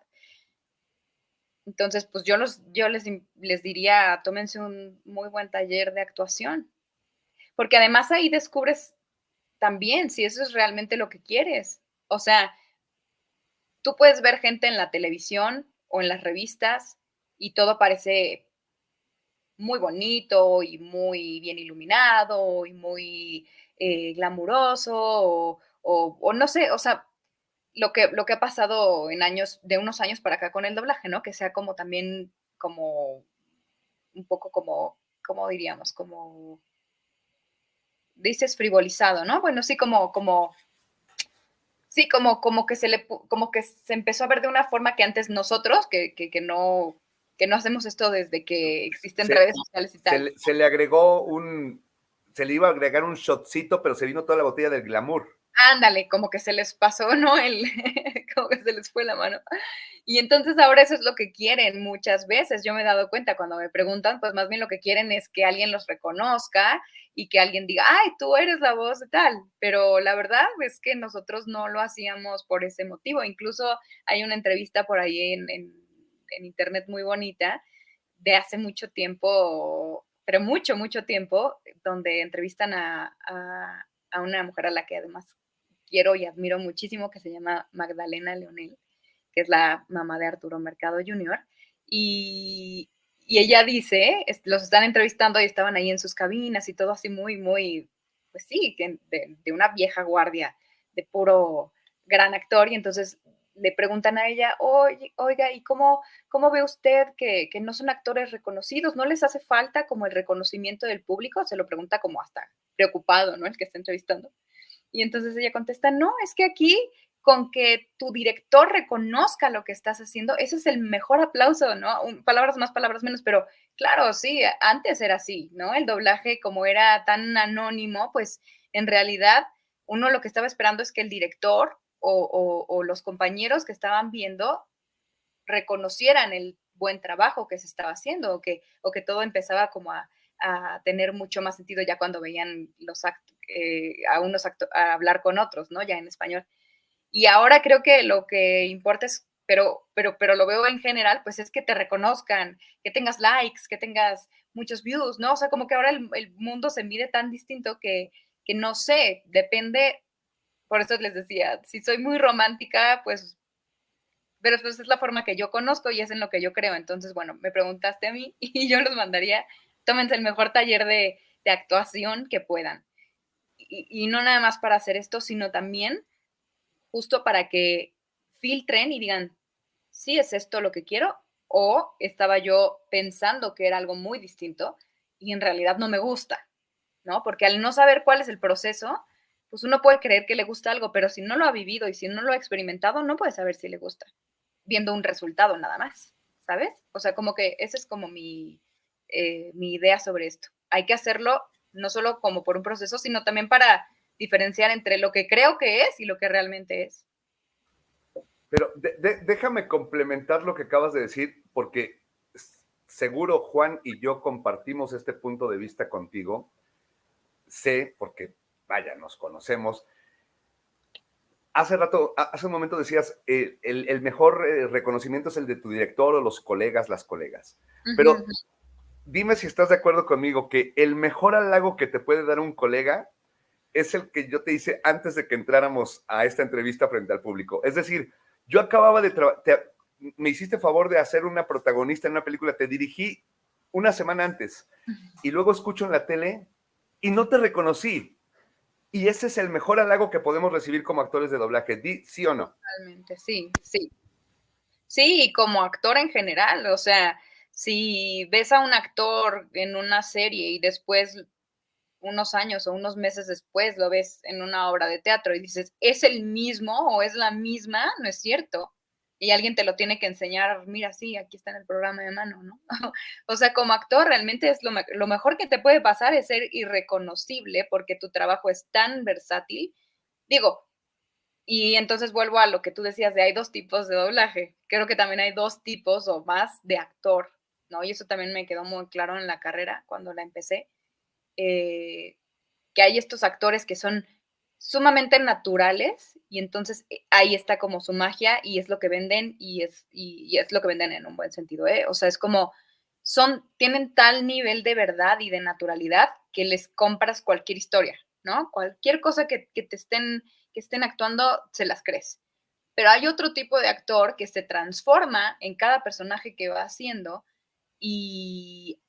Entonces, pues yo les diría, tómense un muy buen taller de actuación, porque además ahí descubres también si eso es realmente lo que quieres. O sea, tú puedes ver gente en la televisión o en las revistas y todo parece muy bonito y muy bien iluminado y muy glamuroso o no sé, o sea, lo que ha pasado en años, de unos años para acá con el doblaje, ¿no? Que sea como también como un poco como diríamos, como dices frivolizado, ¿no? Bueno, sí, sí, como que como que se empezó a ver de una forma que antes nosotros, que no hacemos esto desde que existen redes sociales y tal. Se le iba a agregar un shotcito, pero se vino toda la botella del glamour. Ándale, como que se les pasó, ¿no? Como que se les fue la mano. Y entonces ahora eso es lo que quieren muchas veces. Yo me he dado cuenta cuando me preguntan, pues más bien lo que quieren es que alguien los reconozca y que alguien diga, ay, tú eres la voz de tal. Pero la verdad es que nosotros no lo hacíamos por ese motivo. Incluso hay una entrevista por ahí en internet muy bonita de hace mucho tiempo, pero mucho, mucho tiempo, donde entrevistan a una mujer a la que además quiero y admiro muchísimo, que se llama Magdalena Leonel, que es la mamá de Arturo Mercado Jr. Y ella dice, los están entrevistando y estaban ahí en sus cabinas y todo así muy, muy, pues sí, de una vieja guardia, de puro gran actor. Y entonces le preguntan a ella, oiga, ¿y cómo ve usted que no son actores reconocidos? ¿No les hace falta como el reconocimiento del público? Se lo pregunta como hasta preocupado, ¿no? El que está entrevistando. Y entonces ella contesta, no, es que aquí con que tu director reconozca lo que estás haciendo, ese es el mejor aplauso, ¿no? Palabras más, palabras menos, pero claro, sí, antes era así, ¿no? El doblaje, como era tan anónimo, pues en realidad uno lo que estaba esperando es que el director o los compañeros que estaban viendo reconocieran el buen trabajo que se estaba haciendo o que todo empezaba como a tener mucho más sentido ya cuando veían a unos a hablar con otros, ¿no? Ya en español. Y ahora creo que lo que importa es, pero lo veo en general, pues es que te reconozcan, que tengas likes, que tengas muchos views, ¿no? O sea, como que ahora el mundo se mide tan distinto que no sé, depende, por eso les decía, si soy muy romántica, pues, pero pues es la forma que yo conozco y es en lo que yo creo. Entonces, bueno, me preguntaste a mí y yo los mandaría, tómense el mejor taller de actuación que puedan. Y no nada más para hacer esto, sino también justo para que filtren y digan, sí es esto lo que quiero, o estaba yo pensando que era algo muy distinto y en realidad no me gusta, ¿no? Porque al no saber cuál es el proceso, pues uno puede creer que le gusta algo, pero si no lo ha vivido y si no lo ha experimentado, no puede saber si le gusta, viendo un resultado nada más, ¿sabes? O sea, como que esa es como mi idea sobre esto. Hay que hacerlo no solo como por un proceso, sino también para diferenciar entre lo que creo que es y lo que realmente es. Pero déjame complementar lo que acabas de decir, porque seguro Juan y yo compartimos este punto de vista contigo. Sé, porque vaya, nos conocemos. Hace rato, hace un momento decías, el mejor reconocimiento es el de tu director o los colegas, las colegas. Pero dime si estás de acuerdo conmigo que el mejor halago que te puede dar un colega es el que yo te hice antes de que entráramos a esta entrevista frente al público. Es decir, yo acababa de me hiciste favor de hacer una protagonista en una película, te dirigí una semana antes y luego escucho en la tele y no te reconocí. Y ese es el mejor halago que podemos recibir como actores de doblaje. ¿Sí o no? Totalmente, sí, sí. Sí, y como actor en general, o sea, si ves a un actor en una serie y después, unos años o unos meses después, lo ves en una obra de teatro y dices, ¿es el mismo o es la misma? No es cierto. Y alguien te lo tiene que enseñar, mira, sí, aquí está en el programa de mano, ¿no? O sea, como actor realmente es lo mejor que te puede pasar es ser irreconocible porque tu trabajo es tan versátil. Digo, y entonces vuelvo a lo que tú decías de hay 2 tipos de doblaje. Creo que también hay 2 tipos o más de actor, ¿no? Y eso también me quedó muy claro en la carrera cuando la empecé, que hay estos actores que son sumamente naturales y entonces ahí está como su magia y es lo que venden y es lo que venden en un buen sentido, ¿eh? O sea, es como tienen tal nivel de verdad y de naturalidad que les compras cualquier historia, ¿no? Cualquier cosa que estén actuando, se las crees. Pero hay otro tipo de actor que se transforma en cada personaje que va haciendo y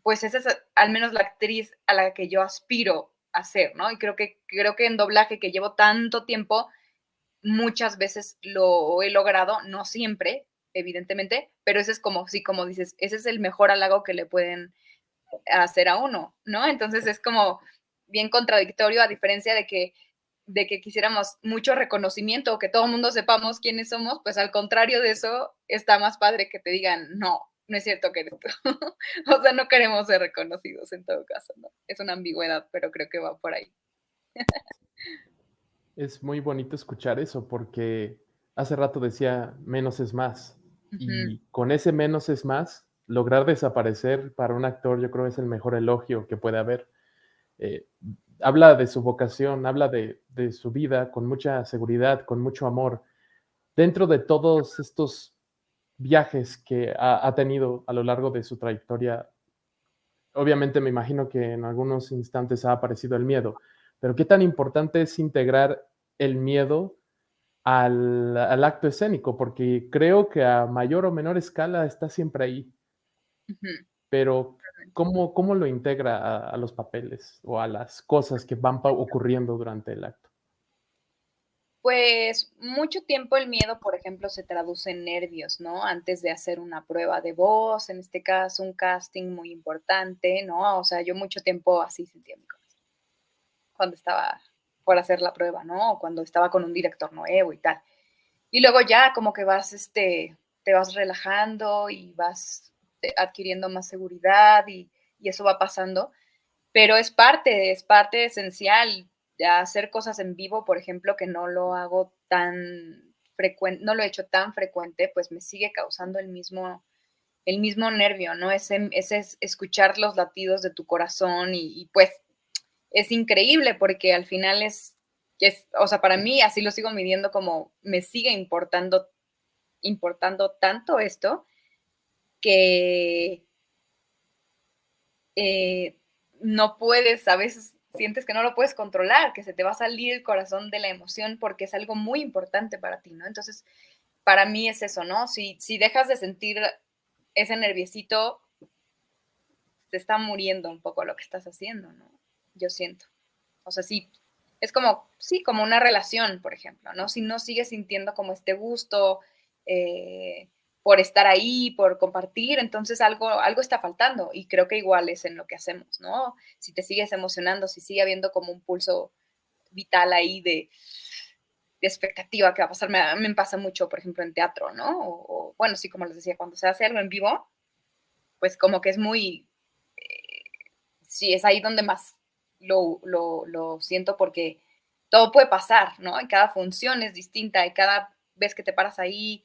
pues esa es al menos la actriz a la que yo aspiro a ser, ¿no? Y creo que en doblaje que llevo tanto tiempo, muchas veces lo he logrado, no siempre, evidentemente, pero ese es como, sí, como dices, ese es el mejor halago que le pueden hacer a uno, ¿no? Entonces es como bien contradictorio a diferencia de que quisiéramos mucho reconocimiento o que todo el mundo sepamos quiénes somos, pues al contrario de eso, está más padre que te digan, no, no es cierto que eres tú. O sea, no queremos ser reconocidos en todo caso, ¿no? Es una ambigüedad, pero creo que va por ahí. Es muy bonito escuchar eso porque hace rato decía menos es más. Ujú. Y con ese menos es más, lograr desaparecer para un actor yo creo es el mejor elogio que puede haber. Eh, Habla de su vocación, habla de su vida con mucha seguridad, con mucho amor. Dentro de todos estos viajes que ha tenido a lo largo de su trayectoria, obviamente me imagino que en algunos instantes ha aparecido el miedo, pero ¿qué tan importante es integrar el miedo al acto escénico? Porque creo que a mayor o menor escala está siempre ahí, Ujú. pero ¿cómo lo integra a los papeles o a las cosas que van ocurriendo durante el acto? Pues mucho tiempo el miedo, por ejemplo, se traduce en nervios, ¿no? Antes de hacer una prueba de voz, en este caso, un casting muy importante, ¿no? O sea, yo mucho tiempo así sentía mi corazón cuando estaba por hacer la prueba, ¿no? O cuando estaba con un director nuevo y tal. Y luego ya como que te vas relajando y vas adquiriendo más seguridad y eso va pasando, pero es parte esencial de hacer cosas en vivo, por ejemplo, que no lo hago tan frecuente, no lo he hecho tan frecuente, pues me sigue causando el mismo nervio, ¿no? Ese es escuchar los latidos de tu corazón y pues es increíble porque al final que es, o sea, para mí así lo sigo midiendo, como me sigue importando tanto esto que no puedes, a veces sientes que no lo puedes controlar, que se te va a salir el corazón de la emoción porque es algo muy importante para ti, ¿no? Entonces, para mí es eso, ¿no? Si dejas de sentir ese nerviosito, te está muriendo un poco lo que estás haciendo, ¿no? Yo siento. O sea, sí, es como, sí, como una relación, por ejemplo, ¿no? Si no sigues sintiendo como este gusto por estar ahí, por compartir, entonces algo está faltando, y creo que igual es en lo que hacemos, ¿no? Si te sigues emocionando, si sigue habiendo como un pulso vital ahí de expectativa que va a pasar, me pasa mucho, por ejemplo, en teatro, ¿no? Bueno, sí, como les decía, cuando se hace algo en vivo, pues como que es muy, sí, es ahí donde más lo siento, porque todo puede pasar, ¿no? Y cada función es distinta, y cada vez que te paras ahí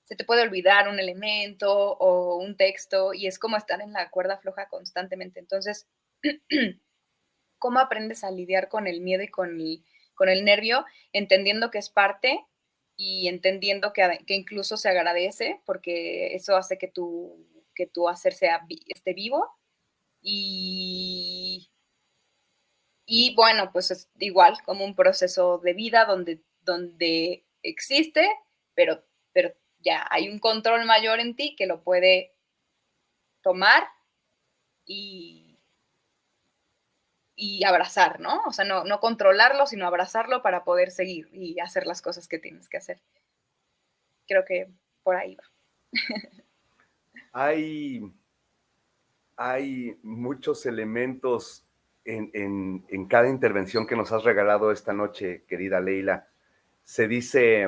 se te puede olvidar un elemento o un texto, y es como estar en la cuerda floja constantemente. Entonces, ¿cómo aprendes a lidiar con el miedo y con el nervio? Entendiendo que es parte, y entendiendo que incluso se agradece, porque eso hace que tu hacer esté vivo. Y bueno, pues es igual como un proceso de vida donde existe, pero ya hay un control mayor en ti que lo puede tomar y, y abrazar, ¿no? O sea, no controlarlo, sino abrazarlo para poder seguir y hacer las cosas que tienes que hacer. Creo que por ahí va. Hay muchos elementos en cada intervención que nos has regalado esta noche, querida Leila. Se dice,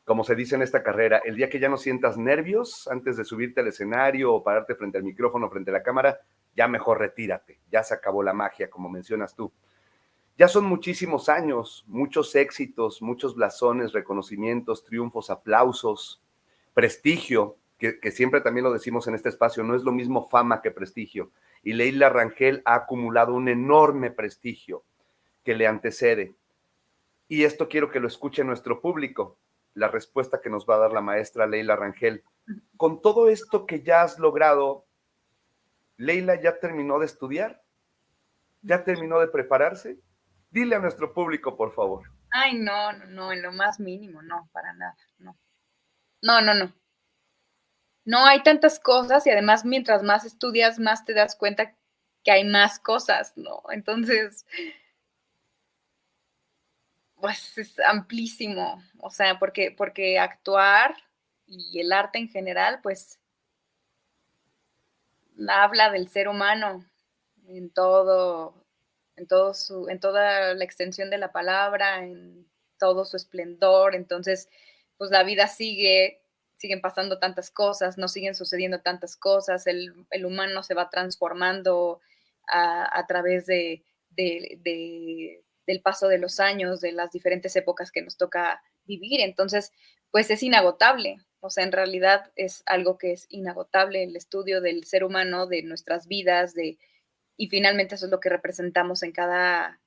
como se dice en esta carrera, el día que ya no sientas nervios antes de subirte al escenario o pararte frente al micrófono, frente a la cámara, ya mejor retírate, ya se acabó la magia, como mencionas tú. Ya son muchísimos años, muchos éxitos, muchos blasones, reconocimientos, triunfos, aplausos, prestigio, que siempre también lo decimos en este espacio, no es lo mismo fama que prestigio. Y Leila Rangel ha acumulado un enorme prestigio que le antecede. Y esto quiero que lo escuche nuestro público, la respuesta que nos va a dar la maestra Leila Rangel. Con todo esto que ya has logrado, ¿Leila ya terminó de estudiar? ¿Ya terminó de prepararse? Dile a nuestro público, por favor. Ay, no, en lo más mínimo, no, para nada, no. No. No hay tantas cosas, y además mientras más estudias, más te das cuenta que hay más cosas, ¿no? Entonces, pues es amplísimo, o sea, porque actuar y el arte en general, pues habla del ser humano en todo, en toda la extensión de la palabra, en todo su esplendor. Entonces, pues la vida siguen pasando tantas cosas, no siguen sucediendo tantas cosas, el humano se va transformando a través del paso de los años, de las diferentes épocas que nos toca vivir. Entonces, pues es inagotable. O sea, en realidad es algo que es inagotable, el estudio del ser humano, de nuestras vidas, y finalmente eso es lo que representamos en cada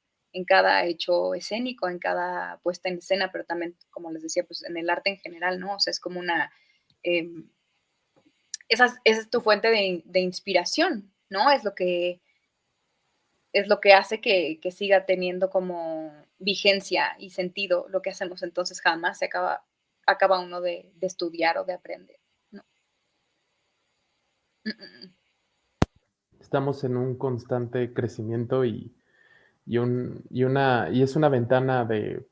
hecho escénico, en cada puesta en escena, pero también, como les decía, pues en el arte en general, ¿no? O sea, es como esa es tu fuente de inspiración, ¿no? Es lo que hace que siga teniendo como vigencia y sentido lo que hacemos. Entonces jamás acaba uno de estudiar o de aprender, ¿no? Estamos en un constante crecimiento y es una ventana de,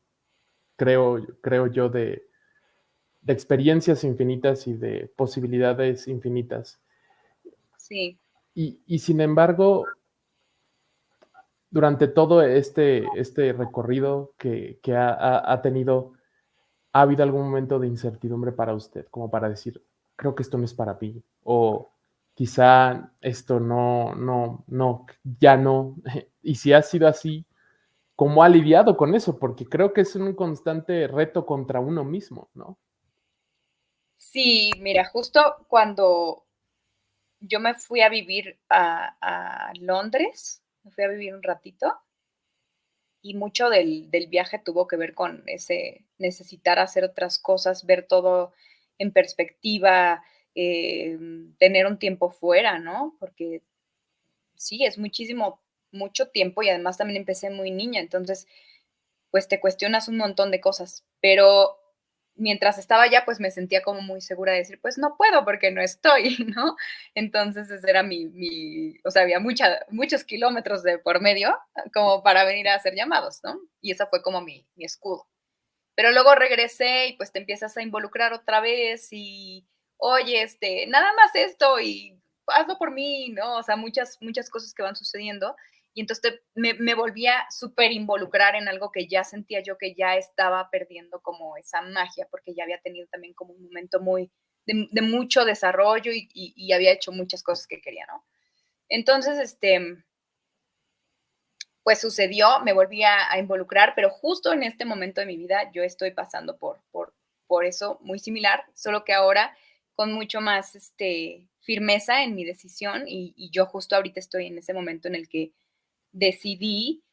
creo yo, de experiencias infinitas y de posibilidades infinitas. Sí. Y sin embargo, durante todo este recorrido que ha tenido, ¿ha habido algún momento de incertidumbre para usted? Como para decir, creo que esto no es para mí, o quizá esto ya no. Y si ha sido así, ¿cómo ha lidiado con eso? Porque creo que es un constante reto contra uno mismo, ¿no? Sí, mira, justo cuando yo me fui a vivir a Londres, me fui a vivir un ratito, y mucho del viaje tuvo que ver con ese necesitar hacer otras cosas, ver todo en perspectiva, tener un tiempo fuera, ¿no? Porque sí, es mucho tiempo y además también empecé muy niña, entonces, pues te cuestionas un montón de cosas, pero mientras estaba allá, pues me sentía como muy segura de decir, pues no puedo porque no estoy, ¿no? Entonces ese era o sea, había muchos kilómetros de por medio como para venir a hacer llamados, ¿no? Y esa fue como mi escudo. Pero luego regresé y pues te empiezas a involucrar otra vez y, oye, nada más esto y hazlo por mí, ¿no? O sea, muchas cosas que van sucediendo. Y entonces me volvía súper involucrar en algo que ya sentía yo que ya estaba perdiendo como esa magia, porque ya había tenido también como un momento muy de mucho desarrollo y había hecho muchas cosas que quería, ¿no? Entonces, pues sucedió, me volví a involucrar, pero justo en este momento de mi vida yo estoy pasando por eso muy similar, solo que ahora con mucho más firmeza en mi decisión y yo justo ahorita estoy en ese momento en el que decidí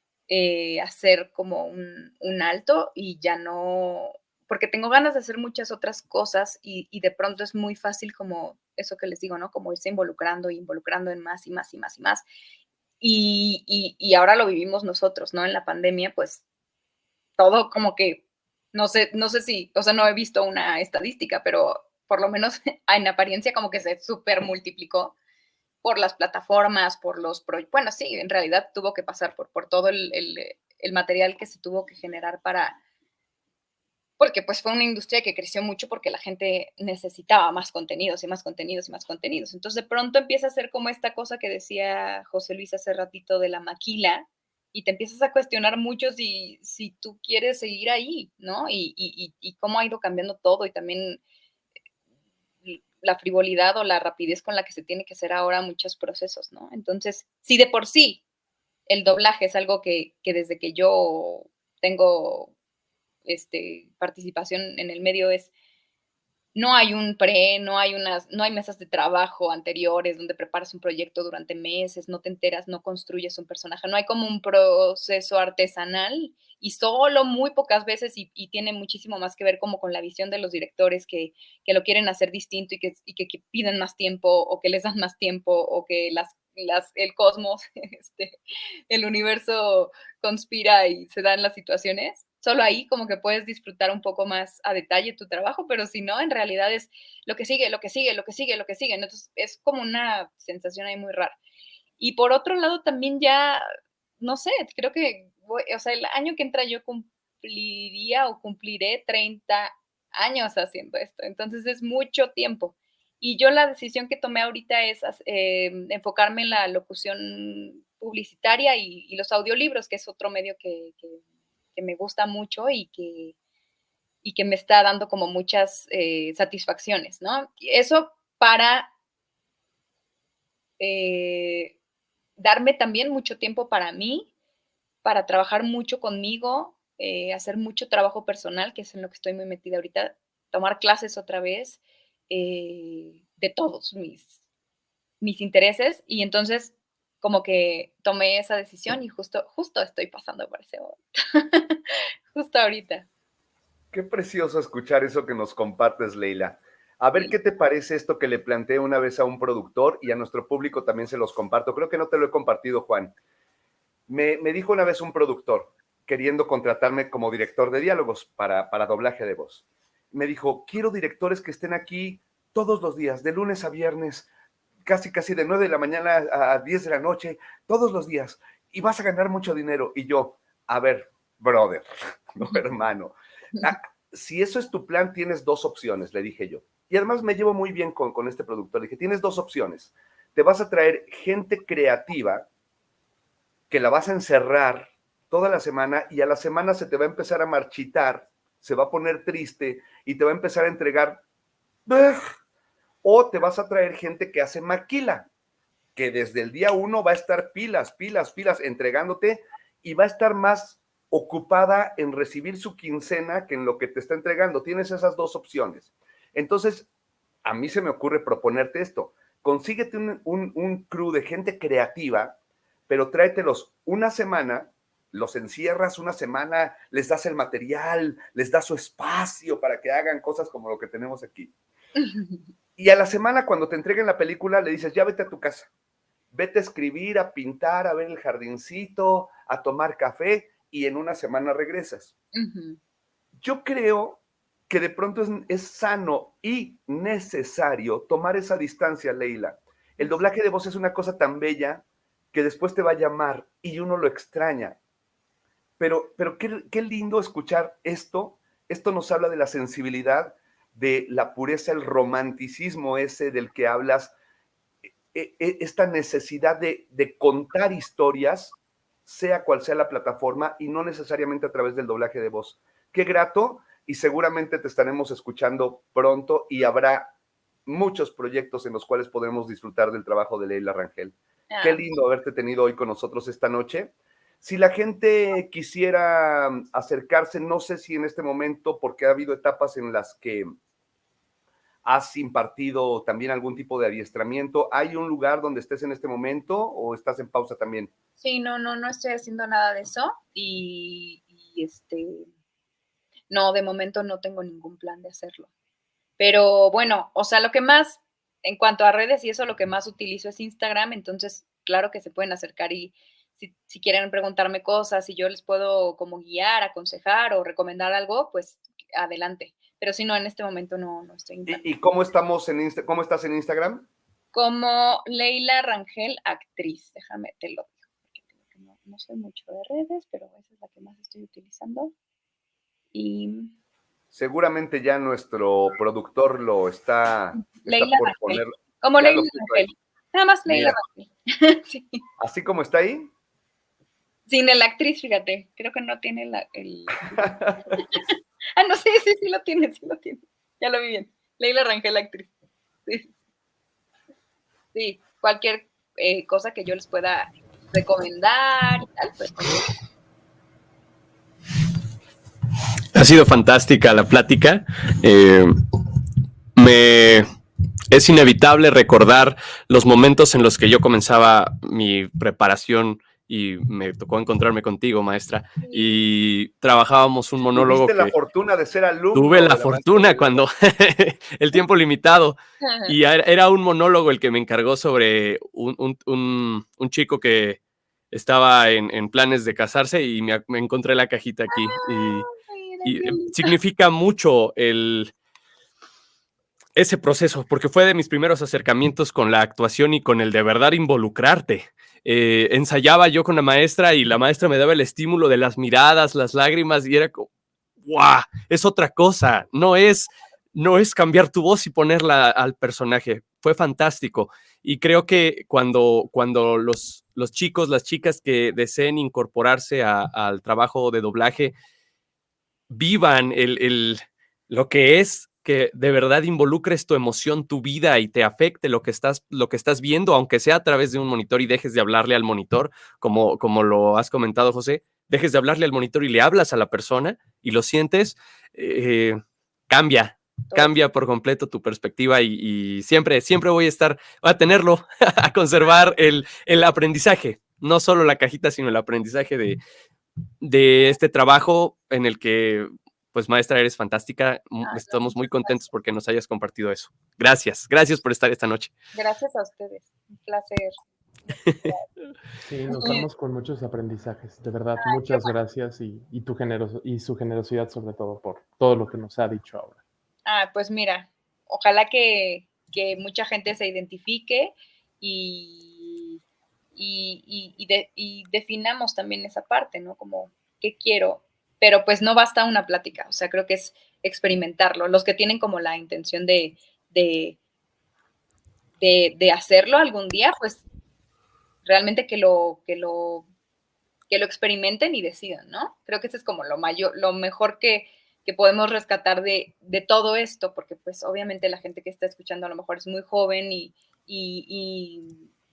hacer como un alto y ya no, porque tengo ganas de hacer muchas otras cosas y de pronto es muy fácil como eso que les digo, ¿no? Como irse involucrando y involucrando en más y más y más y más. Y ahora lo vivimos nosotros, ¿no? En la pandemia, pues todo como que, no sé si, o sea, no he visto una estadística, pero por lo menos en apariencia como que se súper multiplicó por las plataformas, bueno, sí, en realidad tuvo que pasar por todo el material que se tuvo que generar porque pues fue una industria que creció mucho porque la gente necesitaba más contenidos y más contenidos y más contenidos. Entonces de pronto empieza a ser como esta cosa que decía José Luis hace ratito de la maquila y te empiezas a cuestionar mucho si tú quieres seguir ahí, ¿no? Y cómo ha ido cambiando todo y también la frivolidad o la rapidez con la que se tiene que hacer ahora muchos procesos, ¿no? Entonces, si de por sí el doblaje es algo que desde que yo tengo participación en el medio no hay un no hay mesas de trabajo anteriores donde preparas un proyecto durante meses, no te enteras, no construyes un personaje, no hay como un proceso artesanal y solo muy pocas veces y tiene muchísimo más que ver como con la visión de los directores que lo quieren hacer distinto y que piden más tiempo o que les dan más tiempo o que el cosmos, el universo conspira y se dan las situaciones. Solo ahí como que puedes disfrutar un poco más a detalle tu trabajo, pero si no, en realidad es lo que sigue, lo que sigue, lo que sigue, lo que sigue. Entonces es como una sensación ahí muy rara. Y por otro lado también ya, no sé, creo que, o sea, el año que entra yo cumpliría o cumpliré 30 años haciendo esto. Entonces es mucho tiempo. Y yo la decisión que tomé ahorita es enfocarme en la locución publicitaria y los audiolibros, que es otro medio que me gusta mucho y que me está dando como muchas satisfacciones, ¿no? Eso para darme también mucho tiempo para mí, para trabajar mucho conmigo, hacer mucho trabajo personal, que es en lo que estoy muy metida ahorita, tomar clases otra vez de todos mis intereses y entonces como que tomé esa decisión y justo estoy pasando por ese momento. Justo ahorita. Qué precioso escuchar eso que nos compartes, Leila. A ver qué te parece esto que le planteé una vez a un productor y a nuestro público también se los comparto. Creo que no te lo he compartido, Juan. Me dijo una vez un productor, queriendo contratarme como director de diálogos para doblaje de voz. Me dijo, quiero directores que estén aquí todos los días, de lunes a viernes, casi de 9 de la mañana a 10 de la noche, todos los días, y vas a ganar mucho dinero. Y yo, a ver, brother, no, hermano, si eso es tu plan, tienes dos opciones, le dije yo. Y además me llevo muy bien con este productor. Le dije, tienes dos opciones. Te vas a traer gente creativa que la vas a encerrar toda la semana y a la semana se te va a empezar a marchitar, se va a poner triste y te va a empezar a entregar. O te vas a traer gente que hace maquila, que desde el día uno va a estar pilas, entregándote y va a estar más ocupada en recibir su quincena que en lo que te está entregando. Tienes esas dos opciones. Entonces, a mí se me ocurre proponerte esto. Consíguete un crew de gente creativa, pero tráetelos una semana, los encierras una semana, les das el material, les das su espacio para que hagan cosas como lo que tenemos aquí. Y a la semana, cuando te entreguen la película, le dices, ya vete a tu casa, vete a escribir, a pintar, a ver el jardincito, a tomar café, y en una semana regresas. Yo creo que de pronto es sano y necesario tomar esa distancia, Leila. El doblaje de voz es una cosa tan bella que después te va a llamar y uno lo extraña. Pero qué lindo escuchar esto. Esto nos habla de la sensibilidad, de la pureza, el romanticismo ese del que hablas, esta necesidad de contar historias, sea cual sea la plataforma, y no necesariamente a través del doblaje de voz. Qué grato, y seguramente te estaremos escuchando pronto y habrá muchos proyectos en los cuales podremos disfrutar del trabajo de Leila Rangel. Qué lindo haberte tenido hoy con nosotros esta noche. Si la gente quisiera acercarse, no sé si en este momento, porque ha habido etapas en las que has impartido también algún tipo de adiestramiento, ¿hay un lugar donde estés en este momento o estás en pausa también? Sí, no estoy haciendo nada de eso no, de momento no tengo ningún plan de hacerlo. Pero bueno, o sea, lo que más, en cuanto a redes y eso, lo que más utilizo es Instagram, entonces, claro que se pueden acercar y si quieren preguntarme cosas, si yo les puedo como guiar, aconsejar o recomendar algo, pues adelante. Pero si no, en este momento no estoy. ¿Y cómo estamos cómo estás en Instagram? Como Leila Rangel, actriz. Déjame, te lo digo, porque no soy mucho de redes, pero esa es la que más estoy utilizando. Y seguramente ya nuestro productor lo está Leila por Rangel. poner. Como Leila Rangel. Nada más Leila Rangel. Sí. ¿Así como está ahí? Sin la actriz, fíjate. Creo que no tiene el... no, sí lo tiene. Ya lo vi bien. Leila Rangel, actriz. Sí, cualquier cosa que yo les pueda recomendar y tal, pues. Ha sido fantástica la plática. Es inevitable recordar los momentos en los que yo comenzaba mi preparación y me tocó encontrarme contigo, maestra, y trabajábamos un monólogo. Tuviste la fortuna de ser alumno. Tuve la fortuna cuando el tiempo limitado, y era un monólogo el que me encargó sobre un chico que estaba en planes de casarse y me encontré la cajita aquí. Y significa mucho ese proceso, porque fue de mis primeros acercamientos con la actuación y con el de verdad involucrarte. Ensayaba yo con la maestra y la maestra me daba el estímulo de las miradas, las lágrimas, y era como, ¡guau! Es otra cosa, no es cambiar tu voz y ponerla al personaje. Fue fantástico. Y creo que cuando los chicos, las chicas que deseen incorporarse al trabajo de doblaje, vivan lo que es que de verdad involucres tu emoción, tu vida, y te afecte lo que estás viendo, aunque sea a través de un monitor, y dejes de hablarle al monitor, como lo has comentado, José, dejes de hablarle al monitor y le hablas a la persona y lo sientes, cambia por completo tu perspectiva, y siempre voy a tenerlo, a conservar el aprendizaje, no solo la cajita, sino el aprendizaje de este trabajo en el que, pues, maestra, eres fantástica. Estamos muy contentos porque nos hayas compartido eso. Gracias por estar esta noche. Gracias a ustedes, un placer. Sí, nos vamos con muchos aprendizajes, de verdad, muchas gracias, y su generosidad sobre todo por todo lo que nos ha dicho ahora. Pues mira, ojalá que mucha gente se identifique y definamos también esa parte, ¿no? Como, ¿qué quiero? Pero pues no basta una plática, o sea, creo que es experimentarlo. Los que tienen como la intención de hacerlo algún día, pues realmente que lo experimenten y decidan, ¿no? Creo que ese es como lo mejor que podemos rescatar de todo esto, porque pues obviamente la gente que está escuchando a lo mejor es muy joven y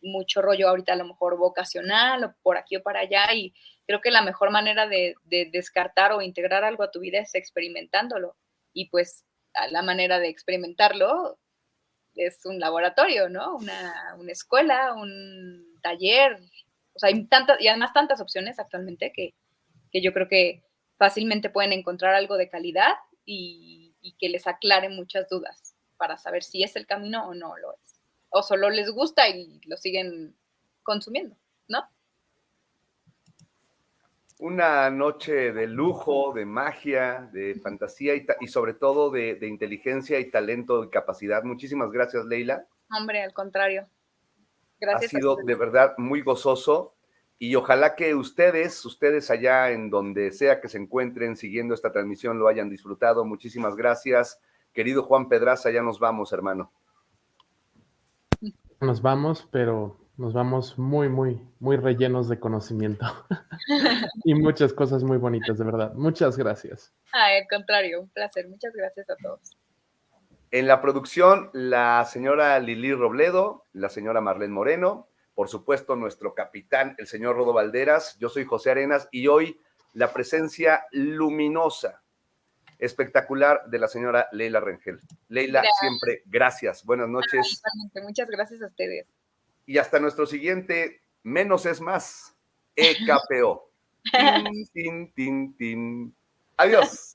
mucho rollo ahorita a lo mejor vocacional o por aquí o para allá, y creo que la mejor manera de descartar o integrar algo a tu vida es experimentándolo, y pues la manera de experimentarlo es un laboratorio, ¿no? Una escuela, un taller, o sea, hay tantas, y además tantas opciones actualmente que que yo creo que fácilmente pueden encontrar algo de calidad y que les aclare muchas dudas para saber si es el camino o no lo es. O solo les gusta y lo siguen consumiendo, ¿no? Una noche de lujo, de magia, de fantasía y sobre todo de inteligencia y talento y capacidad. Muchísimas gracias, Leila. Hombre, al contrario. Gracias. Ha sido de verdad muy gozoso y ojalá que ustedes allá en donde sea que se encuentren siguiendo esta transmisión lo hayan disfrutado. Muchísimas gracias. Querido Juan Pedraza, ya nos vamos, hermano. Nos vamos, pero nos vamos muy, muy, muy rellenos de conocimiento y muchas cosas muy bonitas, de verdad. Muchas gracias. Al contrario, un placer. Muchas gracias a todos. En la producción, la señora Lili Robledo, la señora Marlene Moreno, por supuesto, nuestro capitán, el señor Rodo Valderas. Yo soy José Arenas y hoy la presencia luminosa, espectacular de la señora Leila Rengel. Leila, siempre gracias. Buenas noches. Muchas gracias a ustedes. Y hasta nuestro siguiente Menos es Más, EKPO. Tin, tin, tin, tin. Adiós.